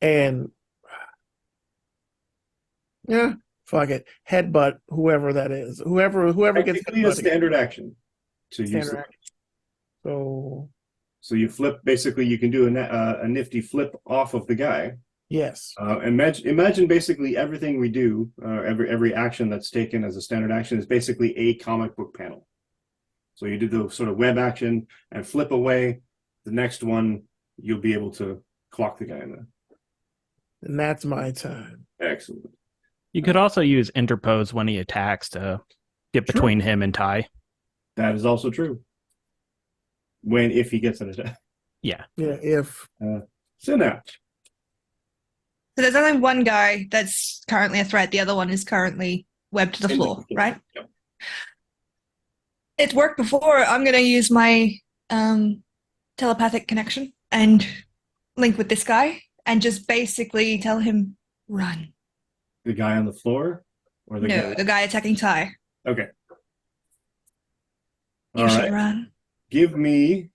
And yeah, fuck it. Headbutt whoever that is. Whoever gets Technically a headbutted. standard action to use Standard the- action. So So you flip. Basically, you can do a nifty flip off of the guy. yes. Imagine basically everything we do, every action that's taken as a standard action is basically a comic book panel. So you do the sort of web action and flip away. The next one, you'll be able to clock the guy in there. And that's my time. Excellent. You could also use interpose when he attacks to get Sure. between him and Ty. That is also true. If he gets an attack. Yeah. Yeah, if Synapse. So there's only one guy that's currently a threat. The other one is currently webbed to the In the floor, floor. right? Yep. It's worked before. I'm going to use my telepathic connection and link with this guy and just basically tell him, run. The guy on the floor? Or the No, guy? the guy attacking Ty. Okay. You All should right. run. Give me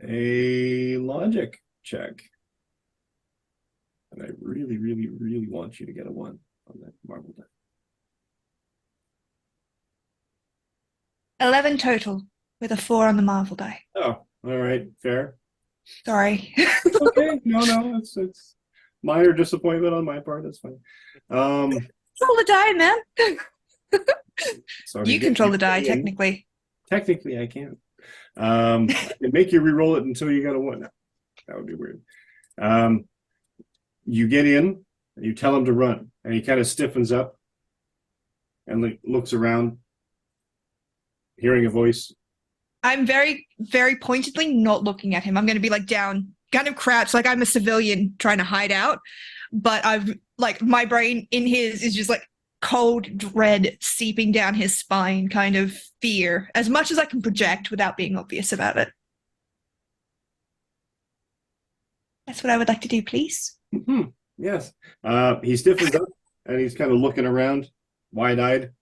a logic check. And I really, really, really want you to get a 1 on that marble die. 11 total with a 4 on the Marvel die. Oh, all right, fair. Sorry. Okay, no, it's minor disappointment on my part. That's fine. Control the die, man. Sorry, You control the die, technically. Technically, I can't. I can make you re-roll it until you got a 1. That would be weird. You get in, and you tell him to run, and he kind of stiffens up and looks around, hearing a voice. I'm very, very pointedly not looking at him. I'm going to be like down, kind of crouched, like I'm a civilian trying to hide out. But I've like my brain in his is just like cold dread seeping down his spine, kind of fear, as much as I can project without being obvious about it. That's what I would like to do, please. Mm-hmm. Yes. He stiffens up, and he's kind of looking around, wide-eyed,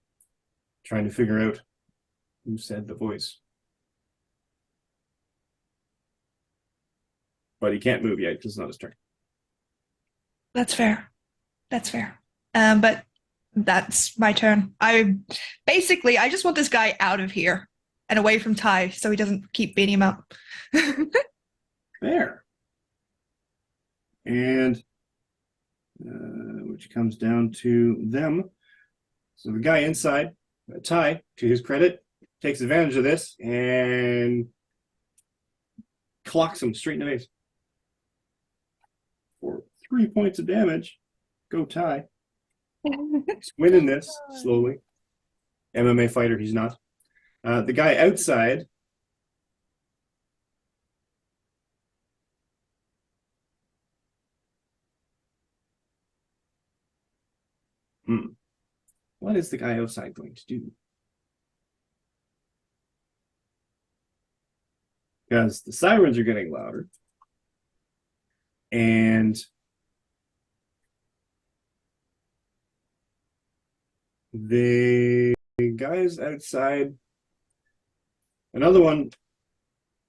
trying to figure out who said the voice. But he can't move yet because it's not his turn. That's fair. That's fair. But that's my turn. I just want this guy out of here and away from Ty so he doesn't keep beating him up. There. And which comes down to them. So the guy inside, Ty, to his credit, takes advantage of this and clocks him straight in the face. For 3 points of damage. Go Ty. He's winning this slowly. MMA fighter, he's not. The guy outside. What is the guy outside going to do? Because the sirens are getting louder. And the guys outside, another one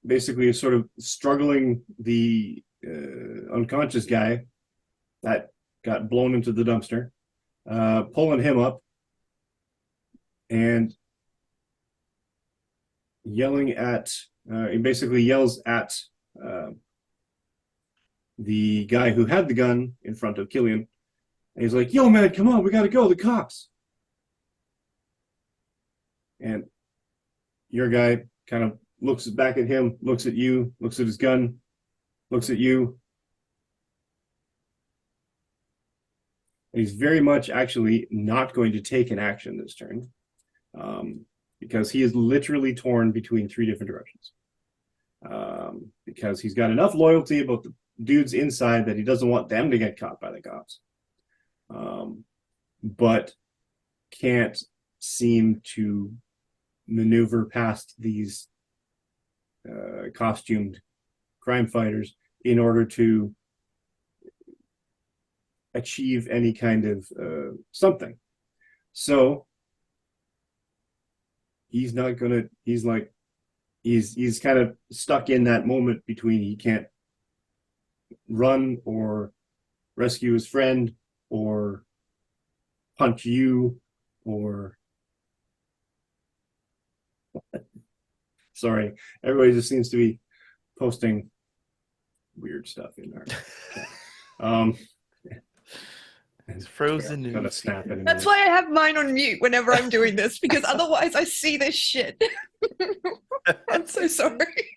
basically is sort of struggling the unconscious guy that got blown into the dumpster, pulling him up and yelling at, he basically yells at the guy who had the gun in front of Killian. And he's like, yo, man, come on, we got to go, the cops. And your guy kind of looks back at him, looks at you, looks at his gun, looks at you. And he's very much actually not going to take an action this turn, because he is literally torn between 3 different directions. because he's got enough loyalty about the dudes inside that he doesn't want them to get caught by the cops, but can't seem to maneuver past these costumed crime fighters in order to achieve any kind of something. So he's not gonna, he's kind of stuck in that moment between he can't run or rescue his friend or punch you or sorry, everybody just seems to be posting weird stuff in there. It's frozen in gonna snap in a That's minute. why I have mine on mute whenever I'm doing this, because otherwise I see this shit. I'm so sorry.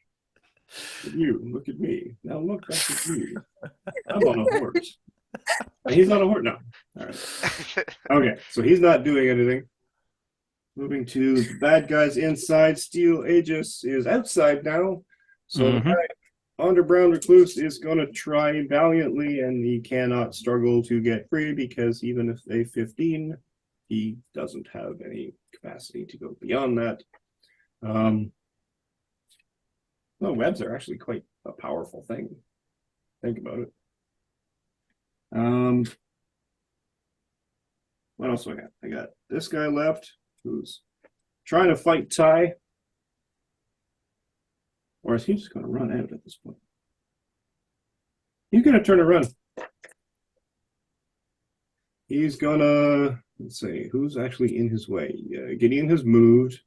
You look at me now. Look back at me. I'm on a horse. He's on a horse now. All right. Okay, so he's not doing anything. Moving to the bad guys inside. Steel Aegis is outside now. So the guy under Brown Recluse is going to try valiantly, and he cannot struggle to get free because even if they 15, he doesn't have any capacity to go beyond that. Well, webs are actually quite a powerful thing. Think about it. What else do I got? I got this guy left who's trying to fight Ty. Or is he just going to run out at this point? He's going to turn and run. He's going to, let's see, who's actually in his way? Gideon has moved.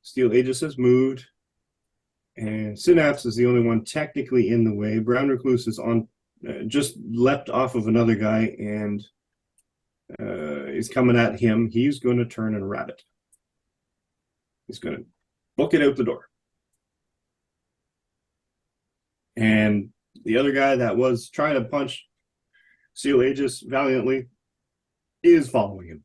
Steel Aegis has moved. And Synapse is the only one technically in the way. Brown Recluse is on, just leapt off of another guy and is coming at him. He's going to turn and rabbit. He's going to book it out the door. And the other guy that was trying to punch Steel Aegis valiantly is following him.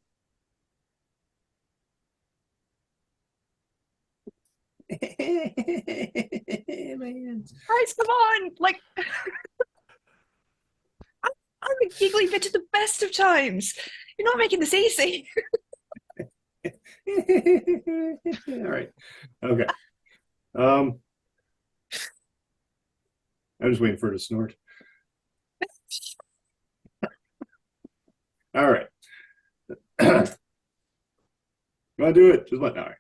Man. Guys, come on! Like, I'm a giggly bitch at the best of times. You're not making this easy. All right. Okay. I'm just waiting for it to snort. All right. Want to do it? Just let. All right.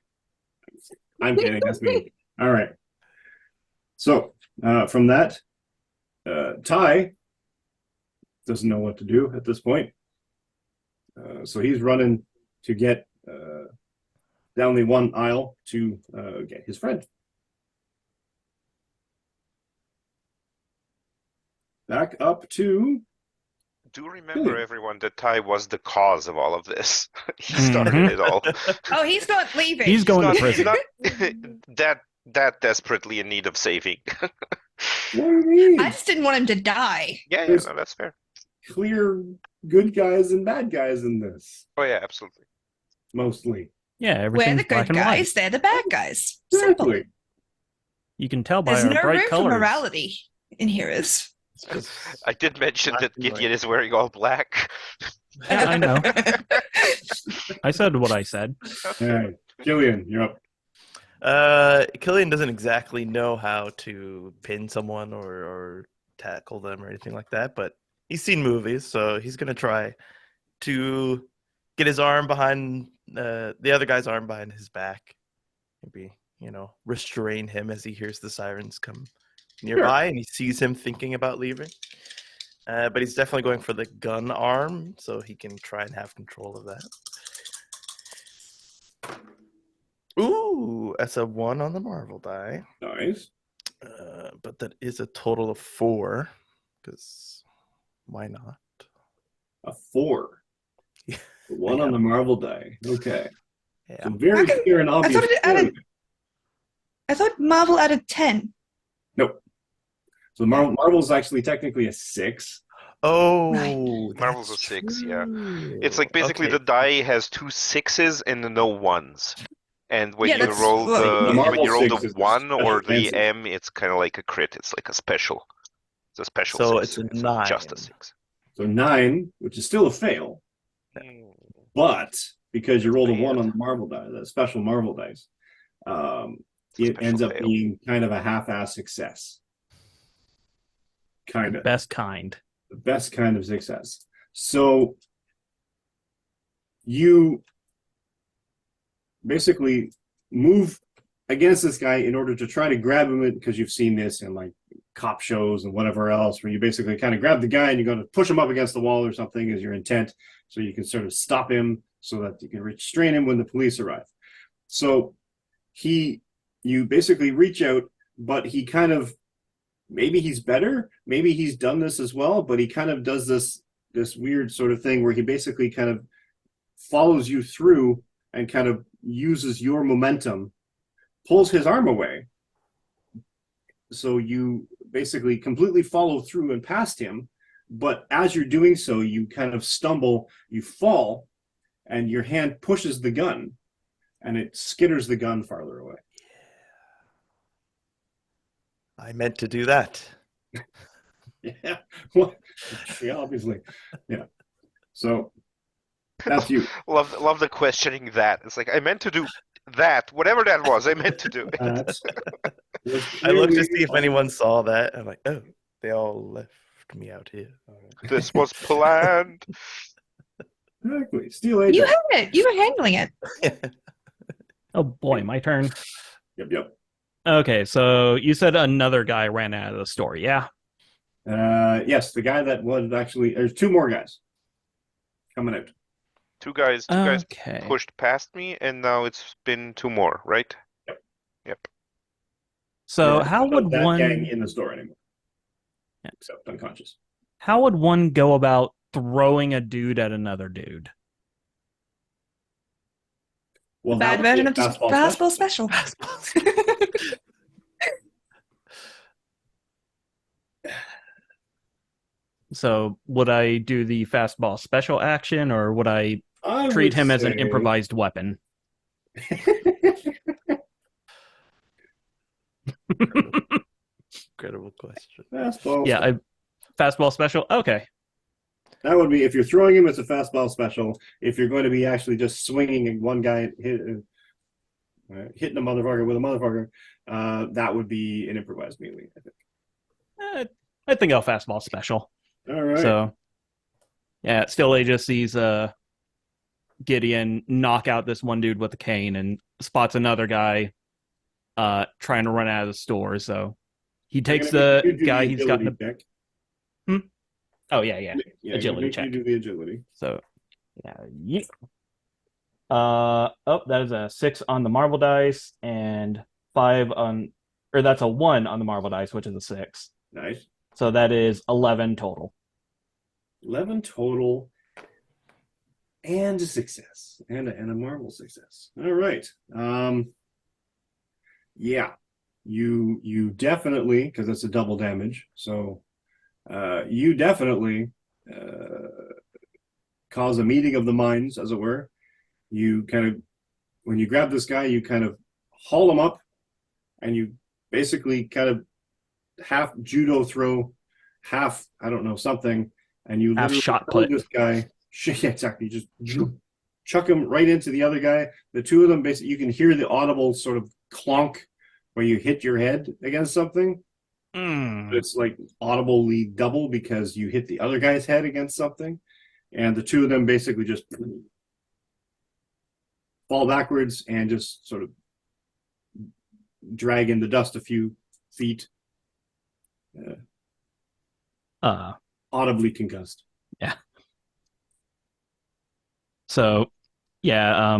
I'm kidding. That's me. All right. So from that, Ty doesn't know what to do at this point. So he's running to get down the one aisle to get his friend. Back up to. Do remember, everyone, that Ty was the cause of all of this. He started it all. Oh, he's not leaving. He's going to He's prison. not that desperately in need of saving. What do you mean? I just didn't want him to die. Yeah, There's- no, that's fair. Clear good guys and bad guys in this, Oh yeah, absolutely. mostly. Yeah, We're everything's the black good and white. guys, they're the bad guys. Simple. Exactly. You can tell by There's our no bright room colors. for morality in heroes. I did mention Black that and Gideon white. is wearing all black. Yeah, I know. I said what I said. All right, Gillian, you're up. Killian doesn't exactly know how to pin someone or tackle them or anything like that, but he's seen movies, so he's gonna try to get his arm behind the other guy's arm behind his back. Maybe, restrain him as he hears the sirens come nearby and he sees him thinking about leaving. But he's definitely going for the gun arm, so he can try and have control of that. Ooh, that's a 1 on the Marvel die. Nice. But that is a total of 4, because why not? A 4. Yeah. The one on the Marvel die. Okay. Yeah. So very Okay, clear and obvious. it added- I thought Marvel added 10. Nope. So Marvel's actually technically a 6. Oh, Marvel's that's a 6, yeah. true. It's like basically Okay. the die has 2 6s and no 1s. And when Yeah, you that's roll what- The when marble you roll six the is the 1 or special the fancy. M, it's kind of like a crit. It's like a special. It's a special So 6. it's a not just a 9. 6. So 9, which is still a fail, Mm, but because you rolled a 1 bad. on the marble die, the special marble dice, um, It's a it special ends up fail. being kind of a half-ass success. Kind of. Best kind. The best kind of success. So you basically move against this guy in order to try to grab him, because you've seen this in like cop shows and whatever else, where you basically kind of grab the guy and you're going to push him up against the wall or something as your intent, so you can sort of stop him so that you can restrain him when the police arrive. So you basically reach out, but he kind of, maybe he's better, maybe he's done this as well, but he kind of does this weird sort of thing where he basically kind of follows you through and kind of uses your momentum, pulls his arm away, so you basically completely follow through and past him. But as you're doing so, you kind of stumble, you fall, and your hand pushes the gun, and it skitters the gun farther away. I meant to do that. Yeah, well, yeah, obviously, yeah. So that's you. Love the questioning that. It's like I meant to do that, whatever that was. I meant to do it. That was I looked to clearly see if anyone saw that. I'm like, oh, they all left me out here. All right. This was planned. exactly Steel You Agent. had it. You were handling it. Oh boy, my turn. Yep. Okay, so you said another guy ran out of the store, yeah? Yes, the guy that was actually. There's 2 more guys coming out. Two guys Okay. pushed past me, and now it's been 2 more, right? Yep. So Yeah, how there's no would that one gang in the store anymore? Yeah. Except unconscious. how would one go about throwing a dude at another dude? Well, Bad that would be version a of the fastball special. So would I do the fastball special action, or would I I treat would him as an say- improvised weapon? Incredible question. Fastball. Yeah, fastball special. Okay. That would be if you're throwing him as a fastball special. If you're going to be actually just swinging at one guy, hitting a motherfucker with a motherfucker, that would be an improvised melee, I think. I think I'll fastball special. All right. So yeah, still Aegis sees Gideon knock out this one dude with a cane and spots another guy trying to run out of the store. So he takes the guy he's got in check. Oh yeah. Agility make check. You do the agility. So yeah. That is a 6 on the marble dice and 5 on, or that's a 1 on the marble dice, which is a 6. Nice. So that is 11 total. 11 total, and a success, and a marble success. All right. Yeah, you definitely, because it's a double damage. So you definitely cause a meeting of the minds, as it were. You kind of, when you grab this guy, you kind of haul him up, and you basically kind of half judo throw, half, I don't know, something, and you Half literally shot throw put. this guy. Yeah, exactly. Just chuck him right into the other guy. The two of them, basically, you can hear the audible sort of clonk where you hit your head against something. It's like audibly double because you hit the other guy's head against something, and the two of them basically just fall backwards and just sort of drag in the dust a few feet, audibly concussed. Yeah. So, yeah,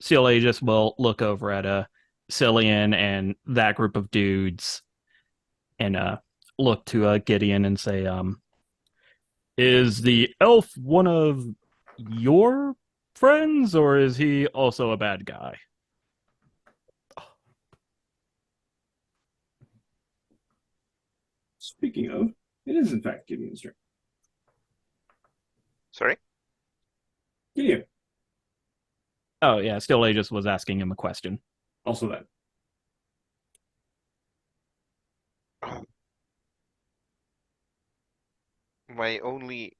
Seal Aegis will look over at Cillian and that group of dudes and look to Gideon and say, is the elf one of your friends, or is he also a bad guy? Speaking of, it is in fact Gideon's turn. Sorry? Gideon. Oh yeah, still Aegis was asking him a question. Also that. My only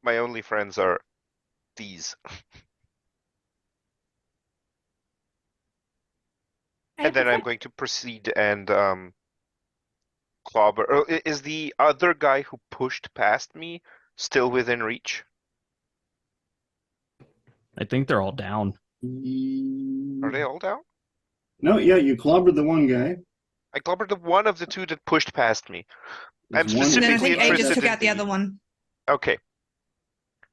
my only friends are these. And then I'm going to proceed and clobber. Is the other guy who pushed past me still within reach? I think they're all down. Are they all down? No, yeah, you clobbered the one guy. I clobbered the one of the two that pushed past me. There's I'm one- And then I specifically think Aegis interested took in out the other one. Okay,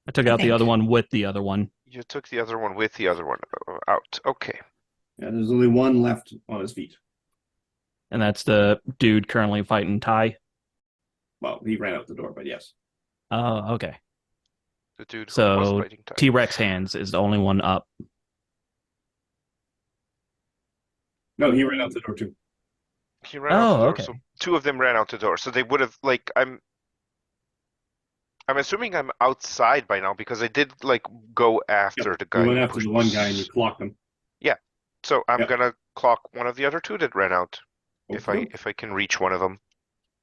I took I out the think. other one with the other one. you took the other one with the other one out. Okay. Yeah, there's only one left on his feet. And that's the dude currently fighting Ty. Well, he ran out the door, but yes. Oh, okay. The dude who was So fighting Ty. T-Rex hands is the only one up. No, he ran out the door too. He ran out the door, okay. so two of them ran out the door. So they would have I'm assuming I'm outside by now because I did go after Yep. the guy. You went who after pushed the one guy and you clocked him. So I'm Yep. gonna clock one of the other two that ran out Okay. if I can reach one of them.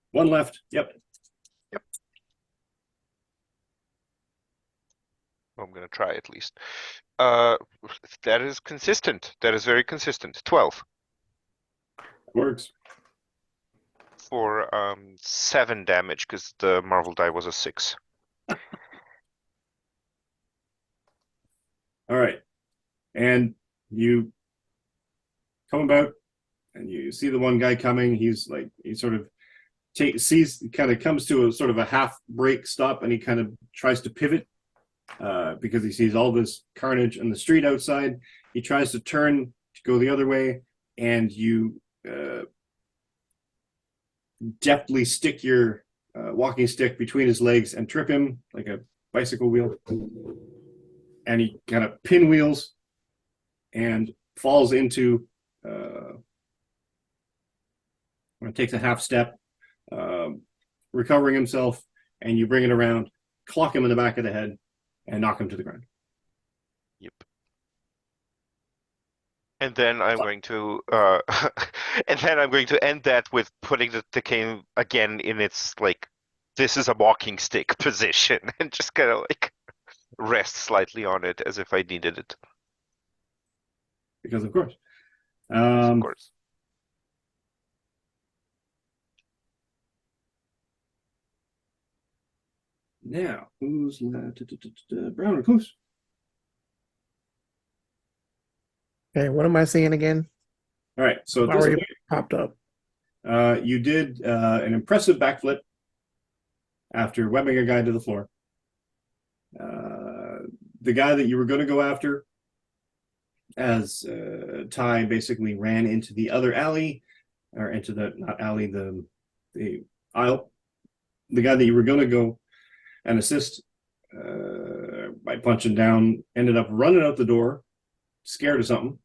One left. Yep. I'm gonna try at least. That is consistent. That is very consistent. 12 Works. for 7 damage because the Marvel die was a 6. All right. And you come about and you see the one guy coming. He's like, he sort of kind of comes to a sort of a half break stop and he kind of tries to pivot because he sees all this carnage in the street outside. He tries to turn to go the other way and you deftly stick your walking stick between his legs and trip him like a bicycle wheel. And he kind of pinwheels and falls into takes a half step, recovering himself, and you bring it around, clock him in the back of the head, and knock him to the ground. Yep. And then I'm going to end that with putting the cane again in its this is a walking stick position and just kind of rest slightly on it as if I needed it. Because of course. Of course. Now, who's left? Brown Recluse. Okay, what am I seeing again? All right, so at Why this were you point, popped up? you did an impressive backflip after webbing a guy to the floor. The guy that you were going to go after, as Ty basically ran into the other alley, or into the, not alley, the aisle. The guy that you were going to go and assist by punching down ended up running out the door, scared of something.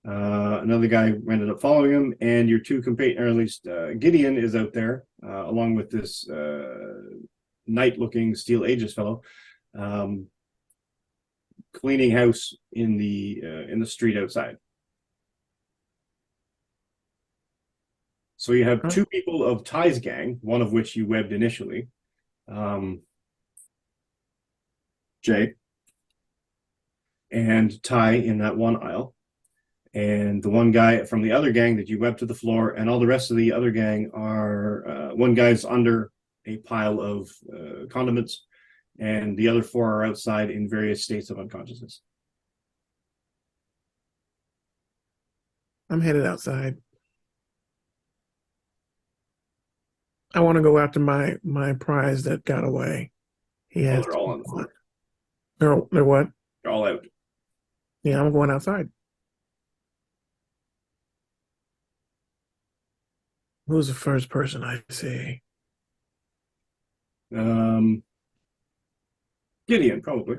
Another guy ended up following him, and your two compatriots, or at least Gideon, is out there along with this knight-looking steel Aegis fellow, cleaning house in the street outside. So you have two people of Ty's gang, one of which you webbed initially, Jay, and Ty in that one aisle. And the one guy from the other gang that you webbed to the floor, and all the rest of the other gang are, one guy's under a pile of condiments, and the other 4 are outside in various states of unconsciousness. I'm headed outside. I want to go after my prize that got away. He has They're all on the floor. They're what? They're all out. Yeah, I'm going outside. Who's the first person I see? Gideon, probably.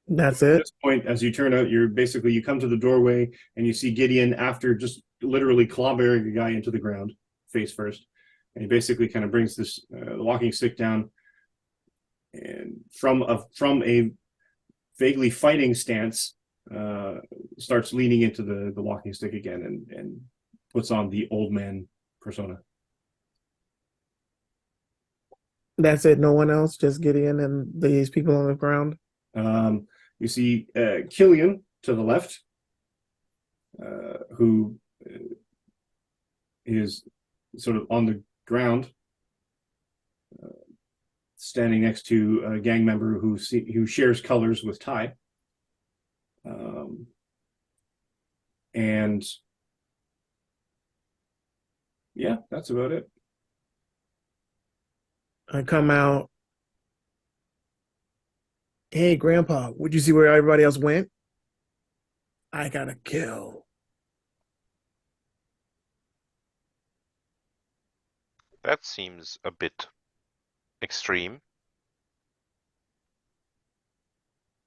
That's At it? this point, as you turn out, you come to the doorway and you see Gideon after just literally clobbering a guy into the ground, face first. And he basically kind of brings this the walking stick down and from a vaguely fighting stance, starts leaning into the walking stick again and puts on the old man persona. That's it. No one else. Just Gideon and these people on the ground. You see Killian to the left, who is sort of on the ground, standing next to a gang member who shares colors with Ty. And yeah, that's about it. I come out. Hey, Grandpa, would you see where everybody else went? I gotta kill. That seems a bit extreme.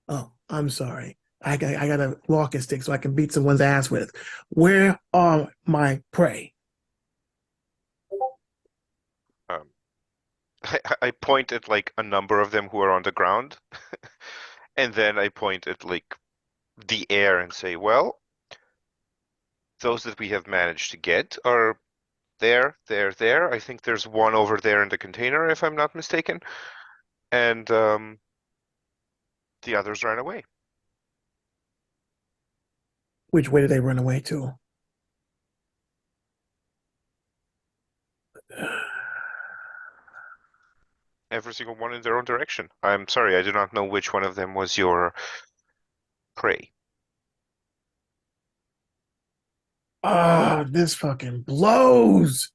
Oh, I'm sorry. I got a walking stick so I can beat someone's ass with. Where are my prey? I point at like a number of them who are on the ground, and then I point at like the air and say, well, those that we have managed to get are there. I think there's one over there in the container, if I'm not mistaken, and the others ran away. Which way did they run away to? Every single one in their own direction. I'm sorry, I do not know which one of them was your prey. Ah, this fucking blows.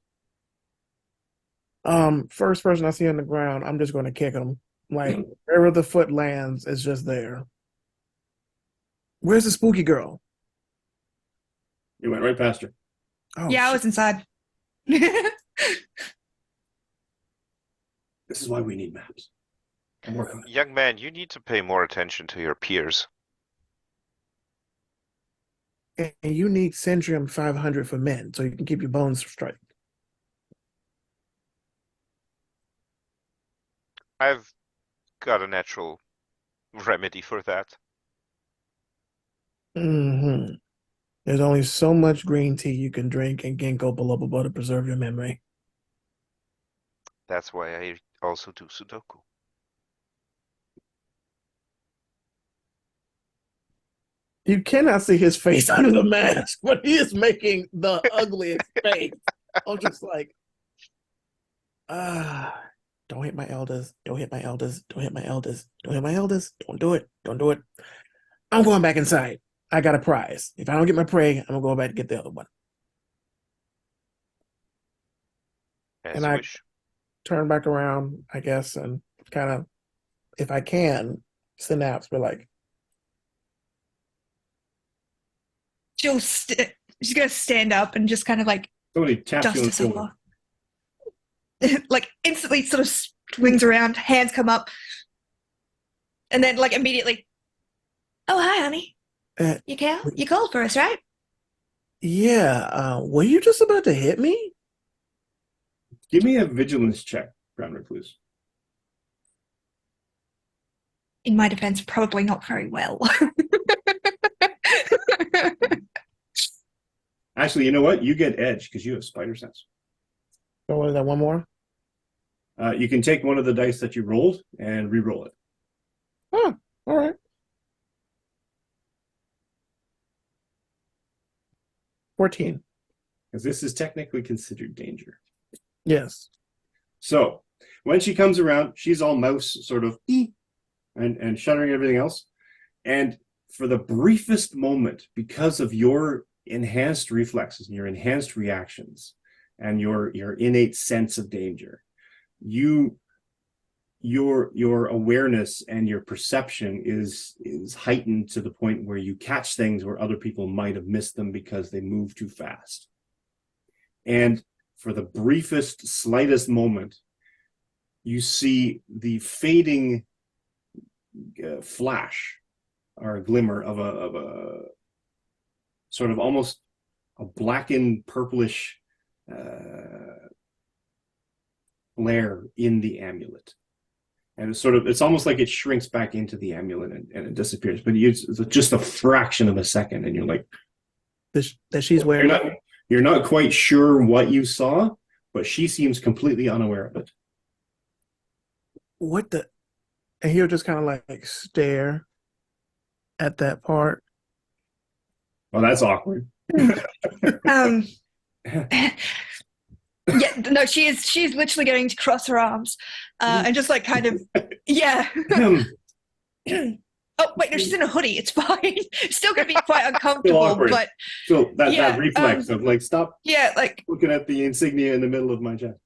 First person I see on the ground, I'm just going to kick him. Like wherever the foot lands, it's just there. Where's the spooky girl? You went right past her. Oh, Yeah, I shit. was inside. This is why we need maps. I'm working on it. Young man, you need to pay more attention to your peers. And you need Centrium 500 for men, so you can keep your bones straight. I've got a natural remedy for that. Mm-hmm. There's only so much green tea you can drink and ginkgo biloba to preserve your memory. That's why I also do Sudoku. You cannot see his face under the mask, but he is making the ugliest face. I'm just like, don't hit my elders. Don't hit my elders. Don't hit my elders. Don't hit my elders. Don't do it. Don't do it. I'm going back inside. I got a prize. If I don't get my prey, I'm going to go back and get the other one. As And you I wish. turn back around, I guess, and kind of, if I can, Synapse, but like, She's gonna stand up and just kind of like Somebody taps dust you on the herself shoulder. off. Like instantly sort of swings around, hands come up, and then like immediately, oh hi honey. uh, You called for us, right? yeah, were you just about to hit me? Give me a vigilance check, Ground Recluse. In my defense, probably not very well. Actually, you know what? You get edge because you have spider sense. So what is that, one more? You can take one of the dice that you rolled and re-roll it. Oh, all right. 14. Because this is technically considered danger. Yes. So when she comes around, she's all mouse sort of and shuddering everything else. And for the briefest moment, because of your enhanced reflexes and your enhanced reactions and your innate sense of danger, your awareness and your perception is heightened to the point where you catch things where other people might have missed them because they move too fast. And for the briefest, slightest moment, you see the fading flash or a glimmer of a sort of almost a blackened purplish flare in the amulet. And it's almost like it shrinks back into the amulet and it disappears. But it's just a fraction of a second, and you're like, that she's wearing. You're not quite sure what you saw, but she seems completely unaware of it. What the? And he'll just kind of like stare at that part. Well, that's awkward. Yeah, no, she's literally getting to cross her arms and just like kind of, yeah. Oh, wait, no, she's in a hoodie. It's fine. Still going to be quite uncomfortable, but so that reflex of like, stop looking at the insignia in the middle of my chest.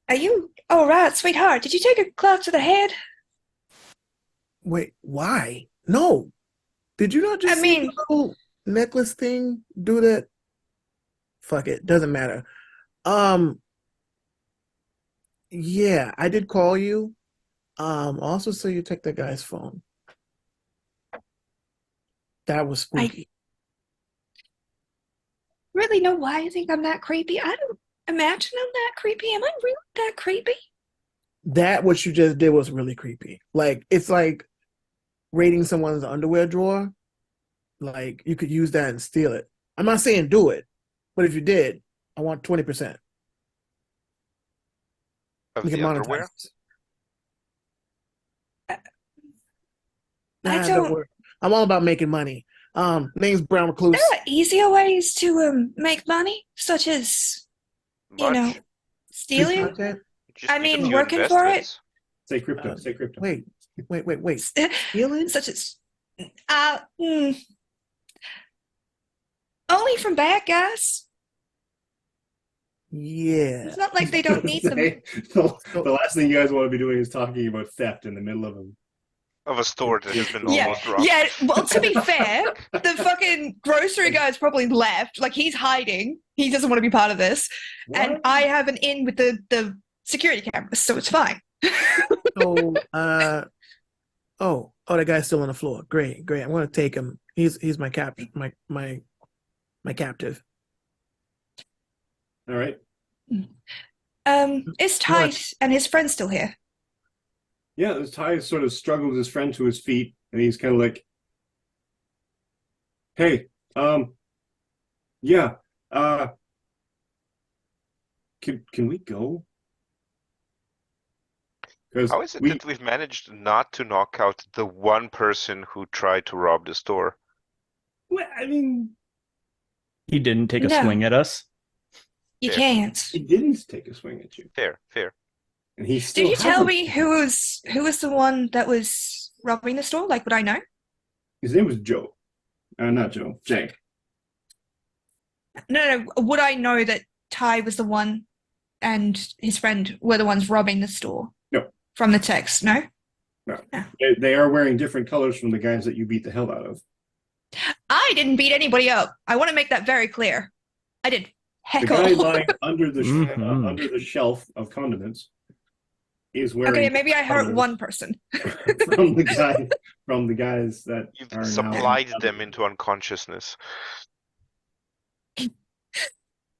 Are you all right, sweetheart? Did you take a claw to the head? Wait, why? No. Did you not just see the little necklace thing do that? Fuck it, doesn't matter. Yeah, I did call you. Also, so you take that guy's phone. That was spooky. Really know why you think I'm that creepy? I don't imagine I'm that creepy. Am I really that creepy? That what you just did was really creepy. Like, it's like raiding someone's underwear drawer. Like, you could use that and steal it. I'm not saying do it, but if you did, I want 20%. Of We can the monetize underwear? this. I don't. I'm all about making money. Name's Brown Recluse. There are easier ways to make money, such as Much. stealing. Content? Just I use mean, a few working for it. investments. Say crypto. Say crypto. Wait. Stealing? Such as only from bad guys. Yeah. It's not like they don't need them. The last thing you guys want to be doing is talking about theft in the middle of them. Of a store that has been Yeah, almost robbed. yeah. Well, to be fair, the fucking grocery guy's probably left. Like, he's hiding. He doesn't want to be part of this. What? And I have an in with the security cameras, so it's fine. So, that guy's still on the floor. Great. I'm gonna take him. He's my captive. My captive. All right. Is Tight and his friend still here? Yeah, this Ty sort of struggled his friend to his feet, and he's kind of like, "Hey, yeah, can we go?" How is it that we've managed not to knock out the one person who tried to rob the store? Well, I mean, He didn't take a No. swing at us. You Yeah. can't. he didn't take a swing at you, Fair. and he still. Did you tell hasn't. me who was the one that was robbing the store? Like, would I know? His name was Joe. Not Joe. Jay. No. Would I know that Ty was the one and his friend were the ones robbing the store? No. From the text, no? No. They are wearing different colors from the guys that you beat the hell out of. I didn't beat anybody up. I want to make that very clear. I did. The guy Heckle. lying under the Mhm. under the shelf of condiments is wearing. Okay, maybe I hurt colors one person. from the guys that You've are supplied now them into unconsciousness.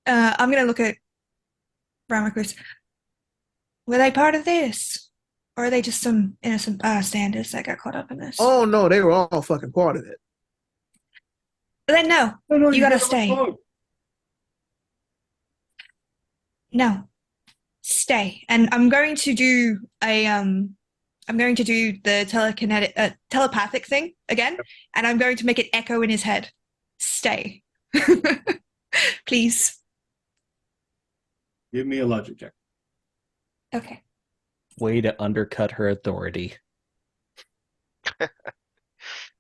I'm going to look at Brown Recluse. Were they part of this? Or are they just some innocent bystanders that got caught up in this? Oh no, they were all fucking part of it. Then no. No, You gotta got it stay. wrong. No. Stay. And I'm going to do the telepathic thing again, and I'm going to make it echo in his head. Stay. Please. Give me a logic check. Okay. Way to undercut her authority.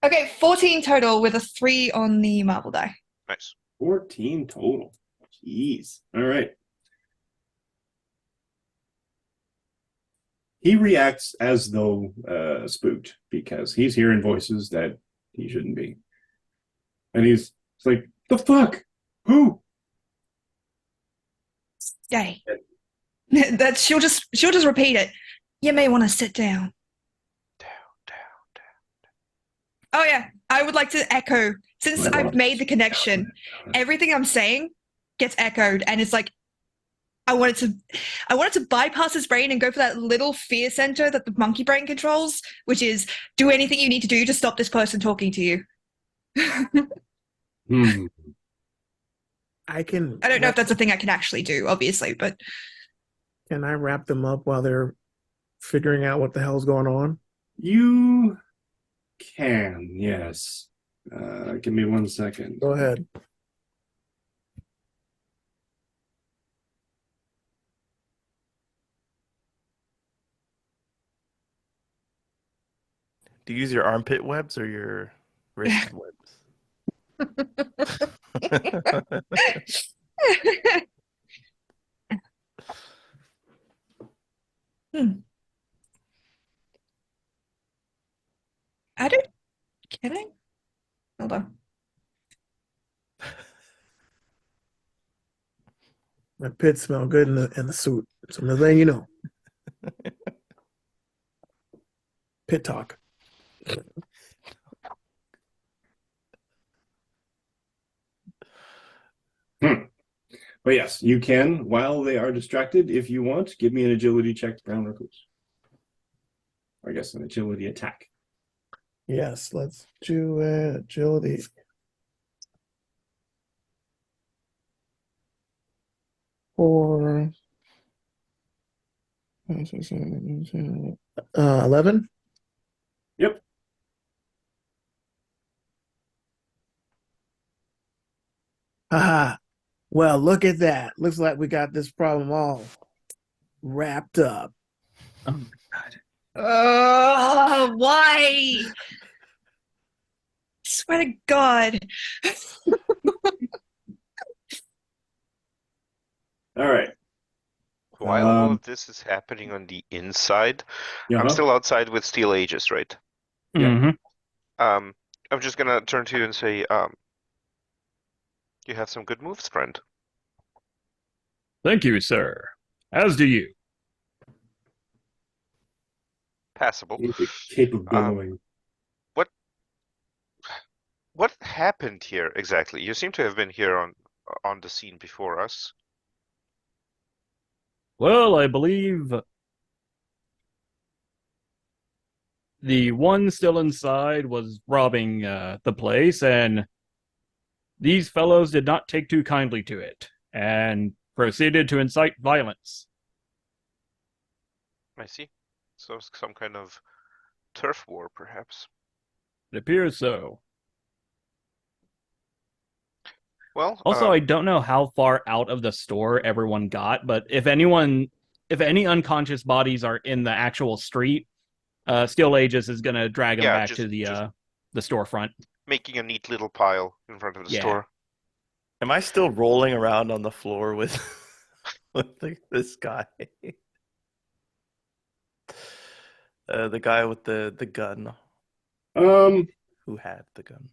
Okay, 14 total with a 3 on the marble die. Nice. 14 total. Jeez. All right. He reacts as though spooked because he's hearing voices that he shouldn't be. And it's like, the fuck? Who? Stay. That she'll just repeat it. You may want to sit down. Down. Oh yeah, I would like to echo, since I've made the connection, everything I'm saying gets echoed, and it's like I wanted to bypass his brain and go for that little fear center that the monkey brain controls, which is do anything you need to do to stop this person talking to you. Hmm. I can. I don't know if that's a thing I can actually do, obviously, but Can I wrap them up while they're figuring out what the hell's going on? You can, yes. Give me 1 second. Go ahead. Do you use your armpit webs or your wrist webs? I don't kidding. Hold on. That pit smell good in the suit. So I'm just letting you know. Pit talk. But yes, you can, while they are distracted, if you want, give me an agility check, Brown Recluse. Or I guess an agility attack. Yes, let's do agility. For 11. Yep. Haha. Well, look at that. Looks like we got this problem all wrapped up. Oh my god. Why? Swear to God. All right. While all of this is happening on the inside, I'm Uh-huh. still outside with Steel Aegis, right? Yeah. Mhm. I'm just gonna turn to you and say, you have some good moves, friend. Thank you, sir. As do you. Passable. Capable billowing. What happened here exactly? You seem to have been here on the scene before us. Well, I believe the one still inside was robbing the place, and these fellows did not take too kindly to it, and proceeded to incite violence. I see. So some kind of turf war, perhaps. It appears so. Well, Also, I don't know how far out of the store everyone got, but if any unconscious bodies are in the actual street, Steel Aegis is gonna drag them Yeah, back just to the storefront. making a neat little pile in front of the Yeah. store. Am I still rolling around on the floor with this guy? The guy with the gun. Who had the gun?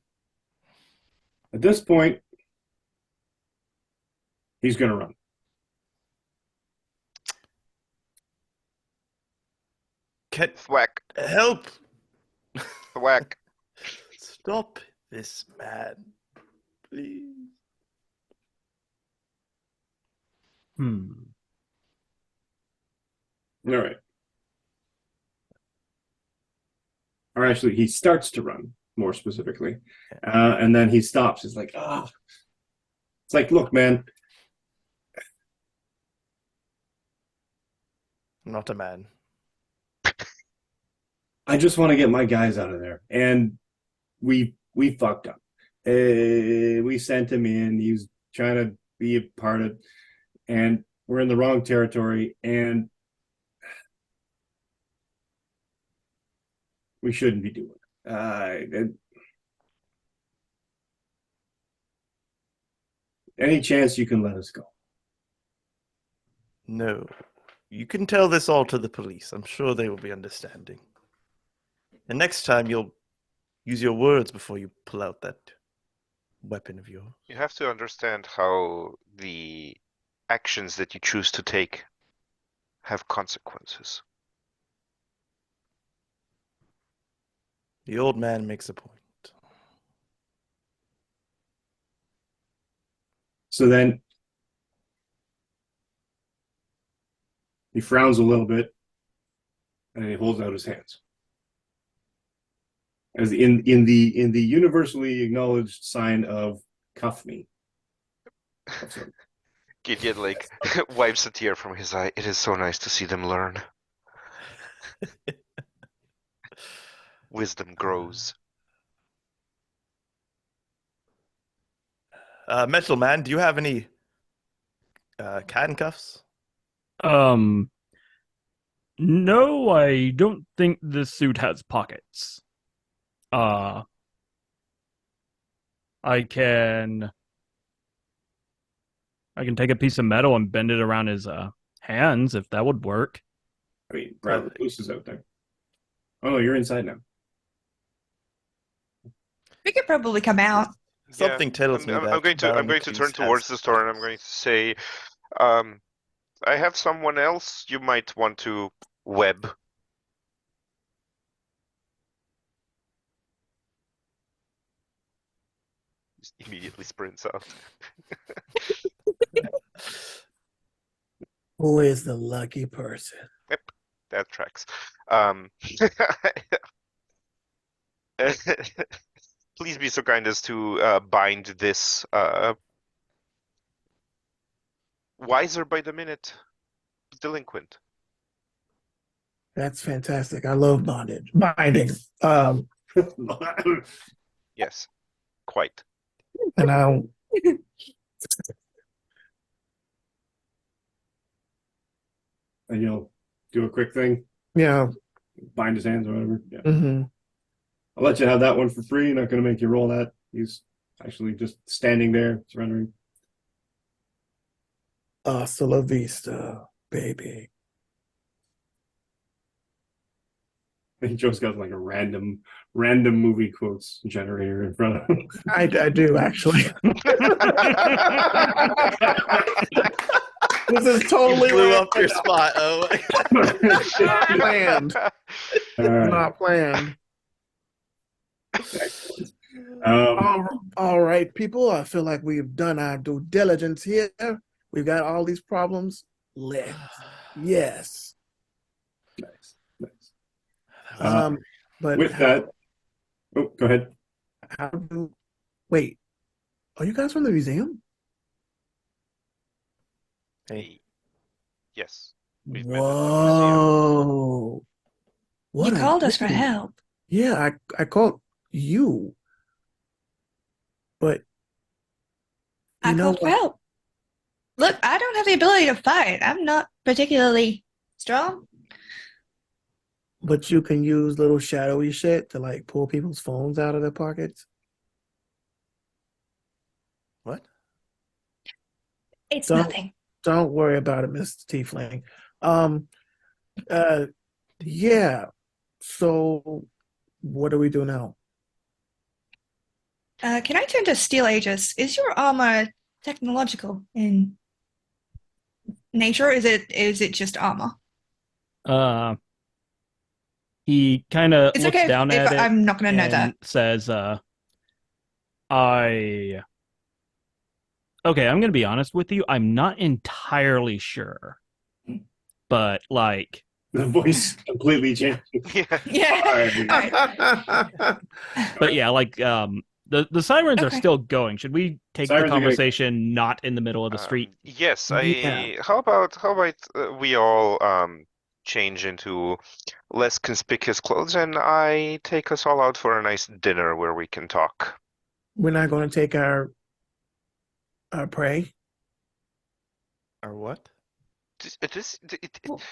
At this point, he's gonna run. Thwack, Help! thwack. Stop this man, please. All right. Or actually, he starts to run, more specifically. And then he stops. He's like, ah. It's like, look, man, I'm not a man. I just want to get my guys out of there. And we fucked up. We sent him in. He was trying to be a part of, and we're in the wrong territory, and we shouldn't be doing it. Any chance you can let us go? No. You can tell this all to the police. I'm sure they will be understanding. And next time you'll use your words before you pull out that weapon of yours. You have to understand how the actions that you choose to take have consequences. The old man makes a point. So then He frowns a little bit, and he holds out his hands. As in the universally acknowledged sign of cuff me. Gideon like wipes a tear from his eye. It is so nice to see them learn. Wisdom grows. Mental man, do you have any handcuffs? No, I don't think this suit has pockets. I can take a piece of metal and bend it around his hands if that would work. I mean, Brad Recluse is out there. Oh no, you're inside now. We could probably come out. Something tells me that I'm going to Recluse turn towards the has store and I'm going to say, I have someone else you might want to web. Just immediately sprints out. Who is the lucky person? Yep, that tracks. Please be so kind as to bind this wiser by the minute delinquent. That's fantastic. I love binding. Yes, quite. And I'll And you'll do a quick thing, yeah. bind his hands or whatever. Yeah. Mm-hmm. I'll let you have that one for free. Not going to make you roll that. He's actually just standing there, surrendering. Hasta la vista, baby. And Joe's got like a random movie quotes generator in front of him. I do actually. This is totally You blew random. up your spot. Oh, Not planned. All right. Not planned. Excellent. All right, people. I feel like we've done our due diligence here. We've got all these problems left. Yes. Nice. But With that, oh, go ahead. Wait, are you guys from the museum? hey, Yes. We've met at the Whoa. You a called us for name. help. Yeah, I called you. But I called for help. Look, I don't have the ability to fight. I'm not particularly strong. But you can use little shadowy shit to like pull people's phones out of their pockets. what? It's Don't- nothing. Don't worry about it, Mr. Tiefling. Yeah. So what do we do now? Can I turn to Steel Aegis? Is your armor technological in nature? Is it just armor? He kind of It's looks okay down if at it I'm not going to know that. and says, Okay, I'm going to be honest with you. I'm not entirely sure. But, like... The voice completely changed. Yeah. Yeah. All right. But yeah, like, the sirens are Okay. still going. Should we take Sirens the are gonna- conversation not in the middle of the street? Yes, Yeah. how about we all change into less conspicuous clothes and I take us all out for a nice dinner where we can talk. We're not going to take our prey. Or what?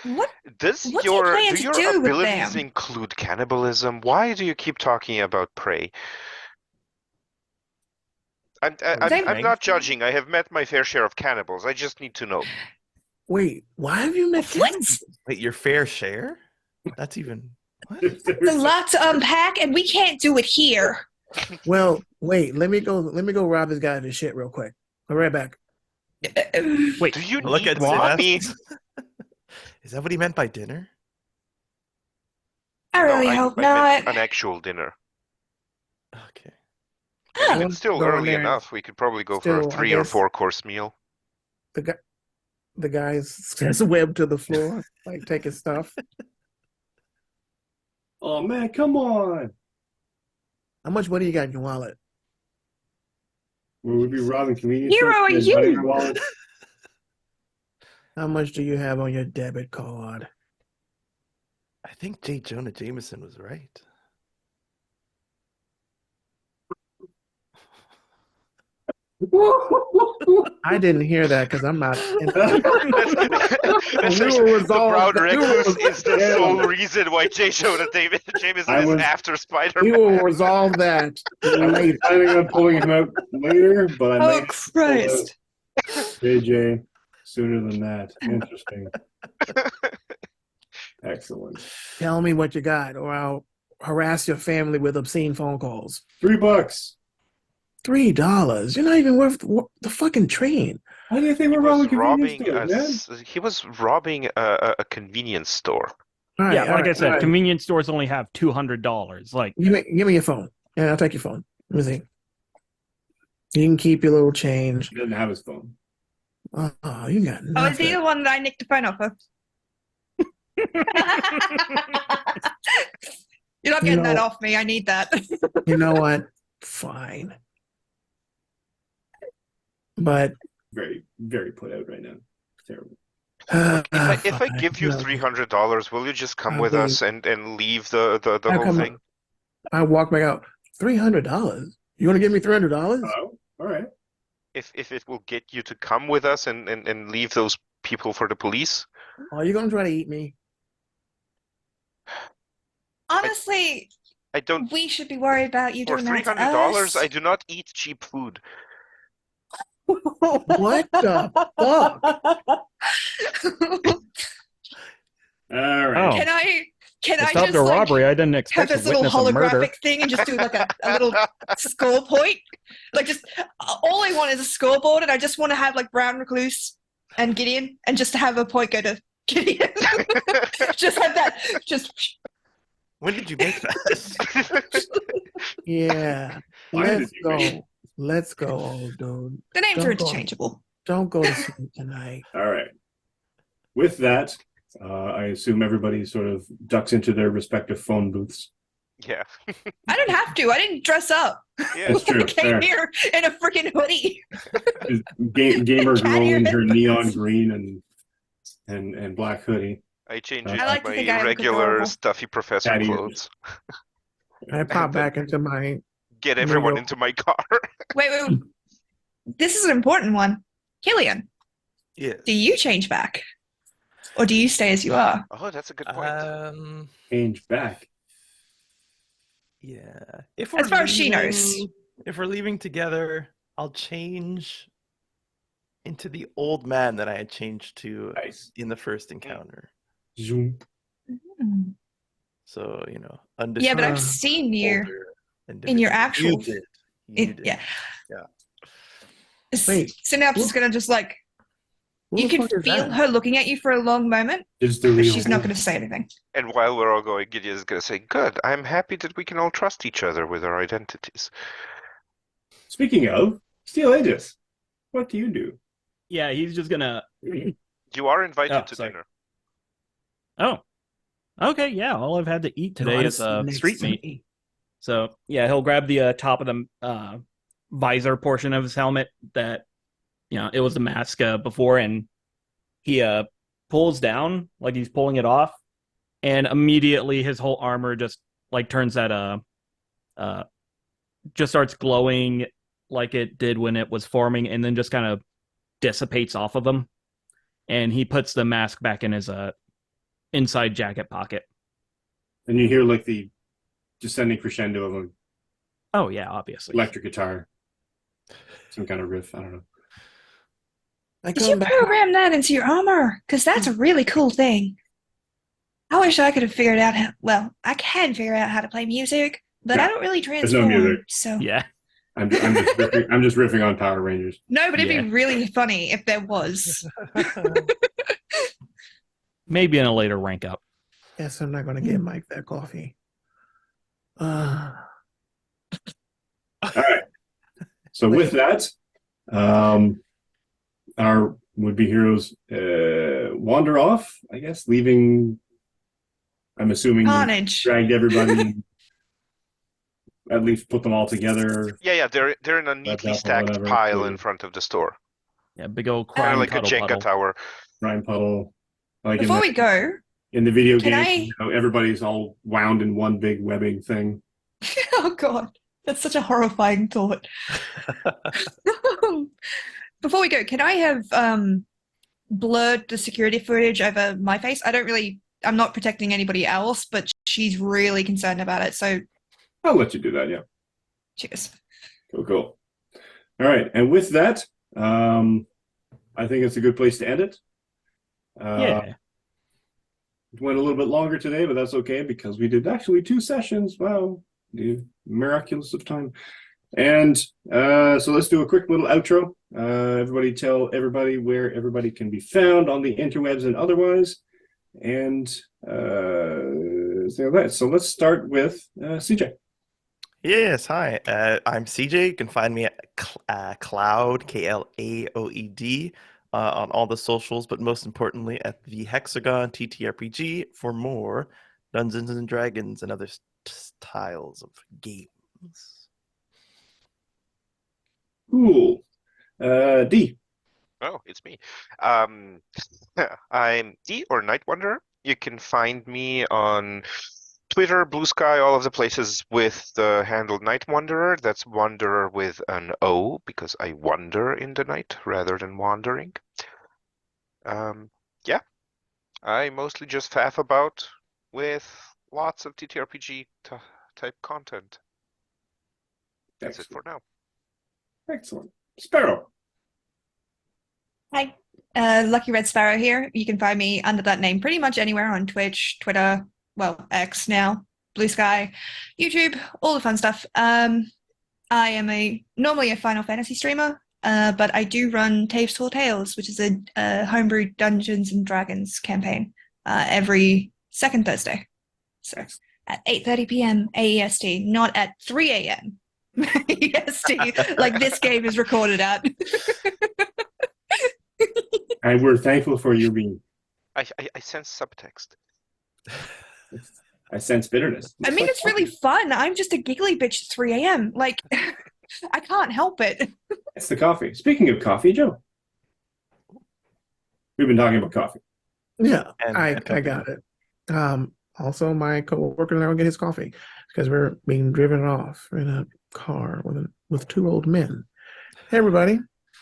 What? Does What do you plan do to your do with abilities them? include cannibalism? Why do you keep talking about prey? I'm They- not judging. I have met my fair share of cannibals. I just need to know. Wait, why have you met What? cannibals? Wait, your fair share? That's even what? There's a lot to unpack, and we can't do it here. Well, wait, let me go rob this guy of his shit real quick. I'll be right back. Wait, Do you Look need at money? this. Is that what he meant by dinner? I really I hope meant not. an actual dinner. Okay. I mean, Oh. it's still Go in early there. enough. We could probably go Still, for I a 3 or guess- 4 course meal. The the guy's web to the floor, like taking stuff. Oh man, come on! How much money you got in your wallet? Will we be robbing convenience Hero, stores are and money in our you? wallets? How much do you have on your debit card? I think J. Jonah Jameson was right. I didn't hear that because I'm not. Essentially, will the resolve brown that. recluse is the Yeah. sole reason why J. Jonah Jameson I is was- after We Spider-Man. will resolve that I was later. planning on pulling him out later, but I Oh, might pull out Christ. JJ sooner than that. Interesting. Excellent. Tell me what you got, or I'll harass your family with obscene phone calls. $3. $3. You're not even worth the fucking train. Why do you think He we're was robbing convenience robbing stores, man? he was robbing a convenience store. All right, Yeah, all like I right, said, all right. convenience stores only have $200. Like, Give me your phone, and I'll take your phone. Let me see. You can keep your little change. He doesn't have his phone. Oh, you got Oh, is he nothing. the one that I nicked the phone off of? You're not You getting that know- off me. I need that. You know what? Fine. But Very, very put out right now. Terrible. If I fine. give you No. $300, will you just come I'll with leave. us and leave the I'll whole come thing? I walk back out. $300? You want to give me $300? Oh, all right. If it will get you to come with us and leave those people for the police? Are you gonna try to eat me? Honestly, I don't. we should be worried about you For doing that to $300, us. I do not eat cheap food. What the fuck? All right. oh, Can I to just stop the like robbery, I didn't have expect to this little witness a murder. holographic thing and just do like a little score point? Like just all I want is a scoreboard, and I just want to have like Brown Recluse and Gideon, and just to have a point go to Gideon. Just have that. Just When did you make that? Yeah. Why did Let's you make go. Let's go, old dude. the names Don't are go. interchangeable. Don't go to sleep tonight. All right. With that, I assume everybody sort of ducks into their respective phone booths. Yeah. I don't have to. I didn't dress up. Yeah. That's true. I came Fair. here in a freaking hoodie. Gamer Cat girl ear in her headphones. neon green and black hoodie. I change I into like to think I my am regular controllable. stuffy professor Cat ears. clothes. I pop back into my Get everyone go. into my car. Wait. This is an important one. Killian, Yes. do you change back? Or do you stay as you are? Oh, that's a good point. Change back. Yeah. If As far as she knows. If we're leaving together, I'll change into the old man that I had changed to Nice. in the first encounter. Zoom. So, Yeah, but I've Uh, seen you older in your individual. actual. You did. You did. Yeah. Yeah. Wait. Synapse is going to just like. Who You the can fuck is feel that? her looking at you for a long moment, Is the but real she's not going to say anything. And while we're all going, Gideon is going to say, "Good. I'm happy that we can all trust each other with our identities." Speaking of, Steel Aegis, what do you do? Yeah, he's just gonna. You are invited Oh, to sorry. dinner. Oh, okay. Yeah, all I've had to eat You today oughta is sit next street to meat. me. So yeah, he'll grab the top of the visor portion of his helmet that it was the mask before, and he pulls down like he's pulling it off, and immediately his whole armor just like turns that just starts glowing like it did when it was forming, and then just kind of dissipates off of him, and he puts the mask back in his inside jacket pocket. And you hear like the descending crescendo of an Oh yeah, obviously. electric guitar, some kind of riff. I don't know. I Did you come back. program that into your armor? Because that's a really cool thing. I wish I could have figured out how. Well, I can figure out how to play music, but Yeah, I don't really no transform. music. So Yeah. I'm just riffing on Power Rangers. no, but it'd Yeah. be really funny if there was. Maybe in a later rank up. Guess I'm not gonna get Mike that coffee. All right. So with that, our would-be heroes wander off, I guess, leaving, I'm assuming, you Carnage. dragged everybody, at least put them all together, Yeah, they're in a neatly up or stacked whatever pile to- in front of the store. Yeah, big old Kind crying of like a cuddle Jenga puddle. tower. Ryan Puddle. Like Before we go, in the video can game, I- you know, everybody's all wound in one big webbing thing. oh god, that's such a horrifying thought. Before we go, can I have blurred the security footage over my face? I'm not protecting anybody else, but she's really concerned about it. So I'll let you do that, yeah. cheers. Cool. All right, and with that, I think it's a good place to end it. Yeah. It went a little bit longer today, but that's okay because we did actually 2 sessions. Wow, the miraculous of time. And so let's do a quick little outro. Everybody tell everybody where everybody can be found on the interwebs and otherwise. And so let's start with CJ. Yes, hi. I'm CJ. You can find me at Cloud, Klaoed, on all the socials, but most importantly at the Hexagon TTRPG for more Dungeons and Dragons and other styles of games. Cool. D. Oh, it's me. I'm D or Night Wanderer. You can find me on Twitter, Blue Sky, all of the places with the handle Night Wanderer. That's Wanderer with an O because I wander in the night rather than wandering. Yeah, I mostly just faff about with lots of TTRPG type content. That's it for now. Excellent. Sparrow. Hi, Lucky Red Sparrow here. You can find me under that name pretty much anywhere on Twitch, Twitter, well, X now, Blue Sky, YouTube, all the fun stuff. I am normally a Final Fantasy streamer, but I do run Taves Tall Tales, which is a homebrew Dungeons and Dragons campaign every second Thursday. So at 8:30 p.m. AEST, not at 3 a.m. AEST, like this game is recorded at. And we're thankful for you being. I sense subtext. I sense bitterness. I mean, it's really fun. I'm just a giggly bitch at 3 a.m. Like, I can't help it. It's the coffee. Speaking of coffee, Joe. We've been talking about coffee. Yeah, And I got it. Also, my coworker and I will get his coffee because we're being driven off in a car with 2 old men. Hey, everybody.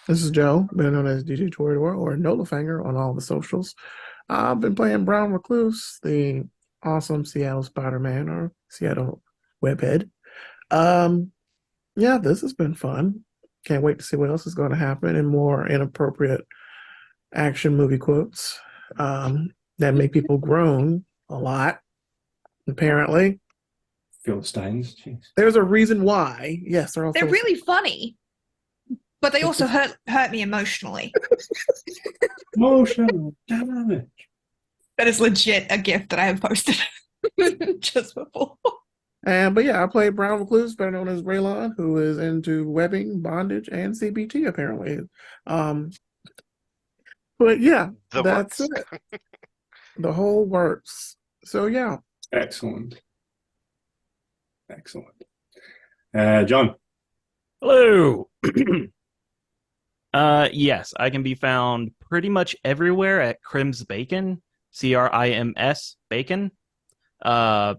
This is Joe, better known as DJ Torador or Nolafanger on all the socials. I've been playing Brown Recluse, the awesome Seattle Spider-Man or Seattle Webhead. Yeah, this has been fun. Can't wait to see what else is going to happen and more inappropriate action movie quotes that make people groan a lot, apparently. Philistines. Jeez. There's a reason why. Yes, they're all They're Philistines. really funny, but they also hurt me emotionally. Motion damage. That is legit a gift that I have posted just before. But yeah, I played Brown Recluse, better known as Raylon, who is into webbing, bondage, and CBT apparently. But yeah, that's Works. it. The whole works. So yeah. Excellent. John. Hello. Yes, I can be found pretty much everywhere at Crims Bacon, CRIMS Bacon. I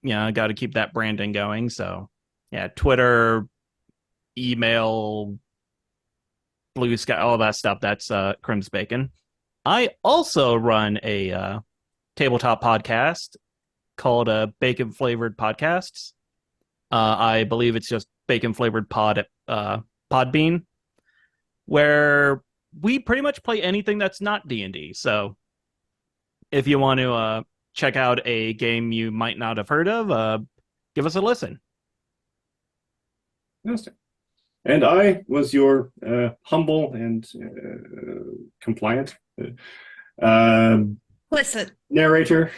got to keep that branding going. So, yeah, Twitter, email, Blue Sky, all that stuff. That's Crims Bacon. I also run a tabletop podcast called Bacon Flavored Podcasts. I believe it's just Bacon Flavored Pod at Podbean, where we pretty much play anything that's not D&D. So if you want to check out a game you might not have heard of, give us a listen. And I was your humble and compliant Listen, narrator.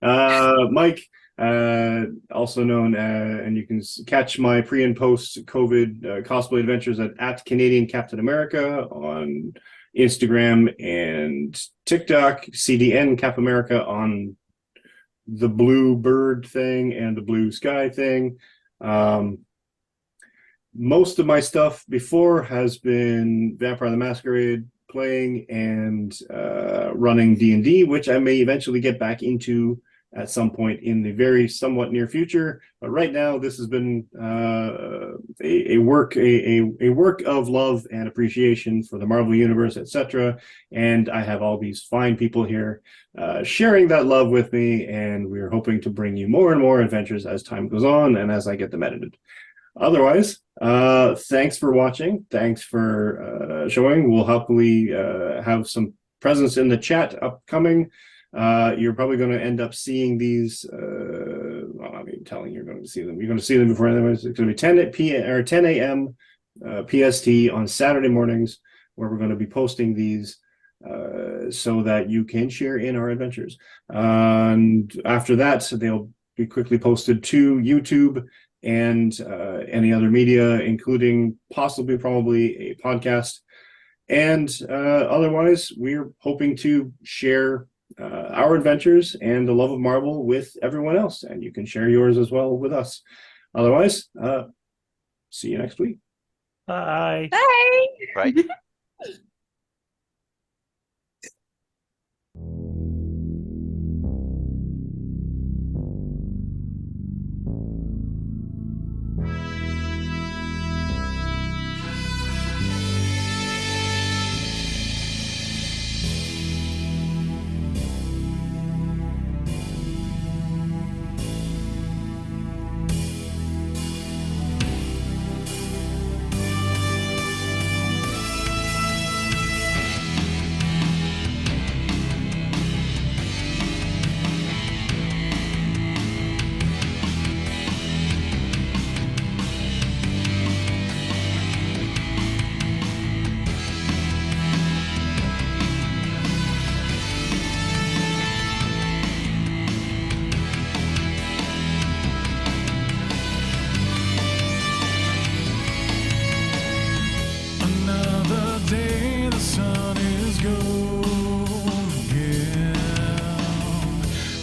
Mike, also known, and you can catch my pre and post COVID cosplay adventures at Canadian Captain America on Instagram and TikTok, CDN Cap America on the blue bird thing and the blue sky thing. Most of my stuff before has been Vampire the Masquerade playing and running D&D, which I may eventually get back into at some point in the very somewhat near future. But right now, this has been a work of love and appreciation for the Marvel Universe, etc. And I have all these fine people here sharing that love with me, and we're hoping to bring you more and more adventures as time goes on and as I get them edited. Otherwise, thanks for watching. Thanks for showing. We'll hopefully have some presence in the chat upcoming. You're probably going to end up seeing these. Well, I mean, telling you're going to see them. You're going to see them before anyways. It's going to be 10 a.m. PST on Saturday mornings, where we're going to be posting these so that you can share in our adventures. And after that, they'll be quickly posted to YouTube and any other media, including probably a podcast. And otherwise, we're hoping to share our adventures and the love of Marvel with everyone else, and you can share yours as well with us. Otherwise, see you next week. Bye. Bye. Right.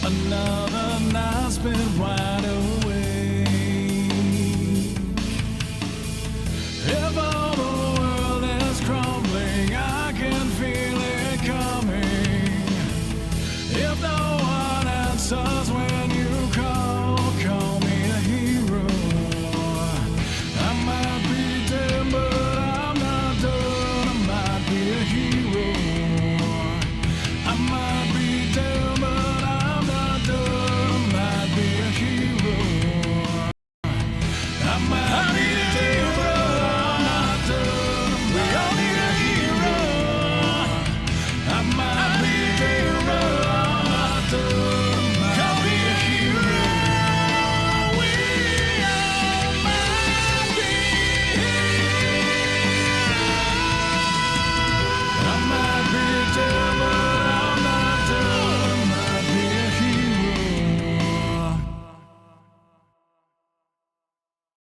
Another night's been wide open.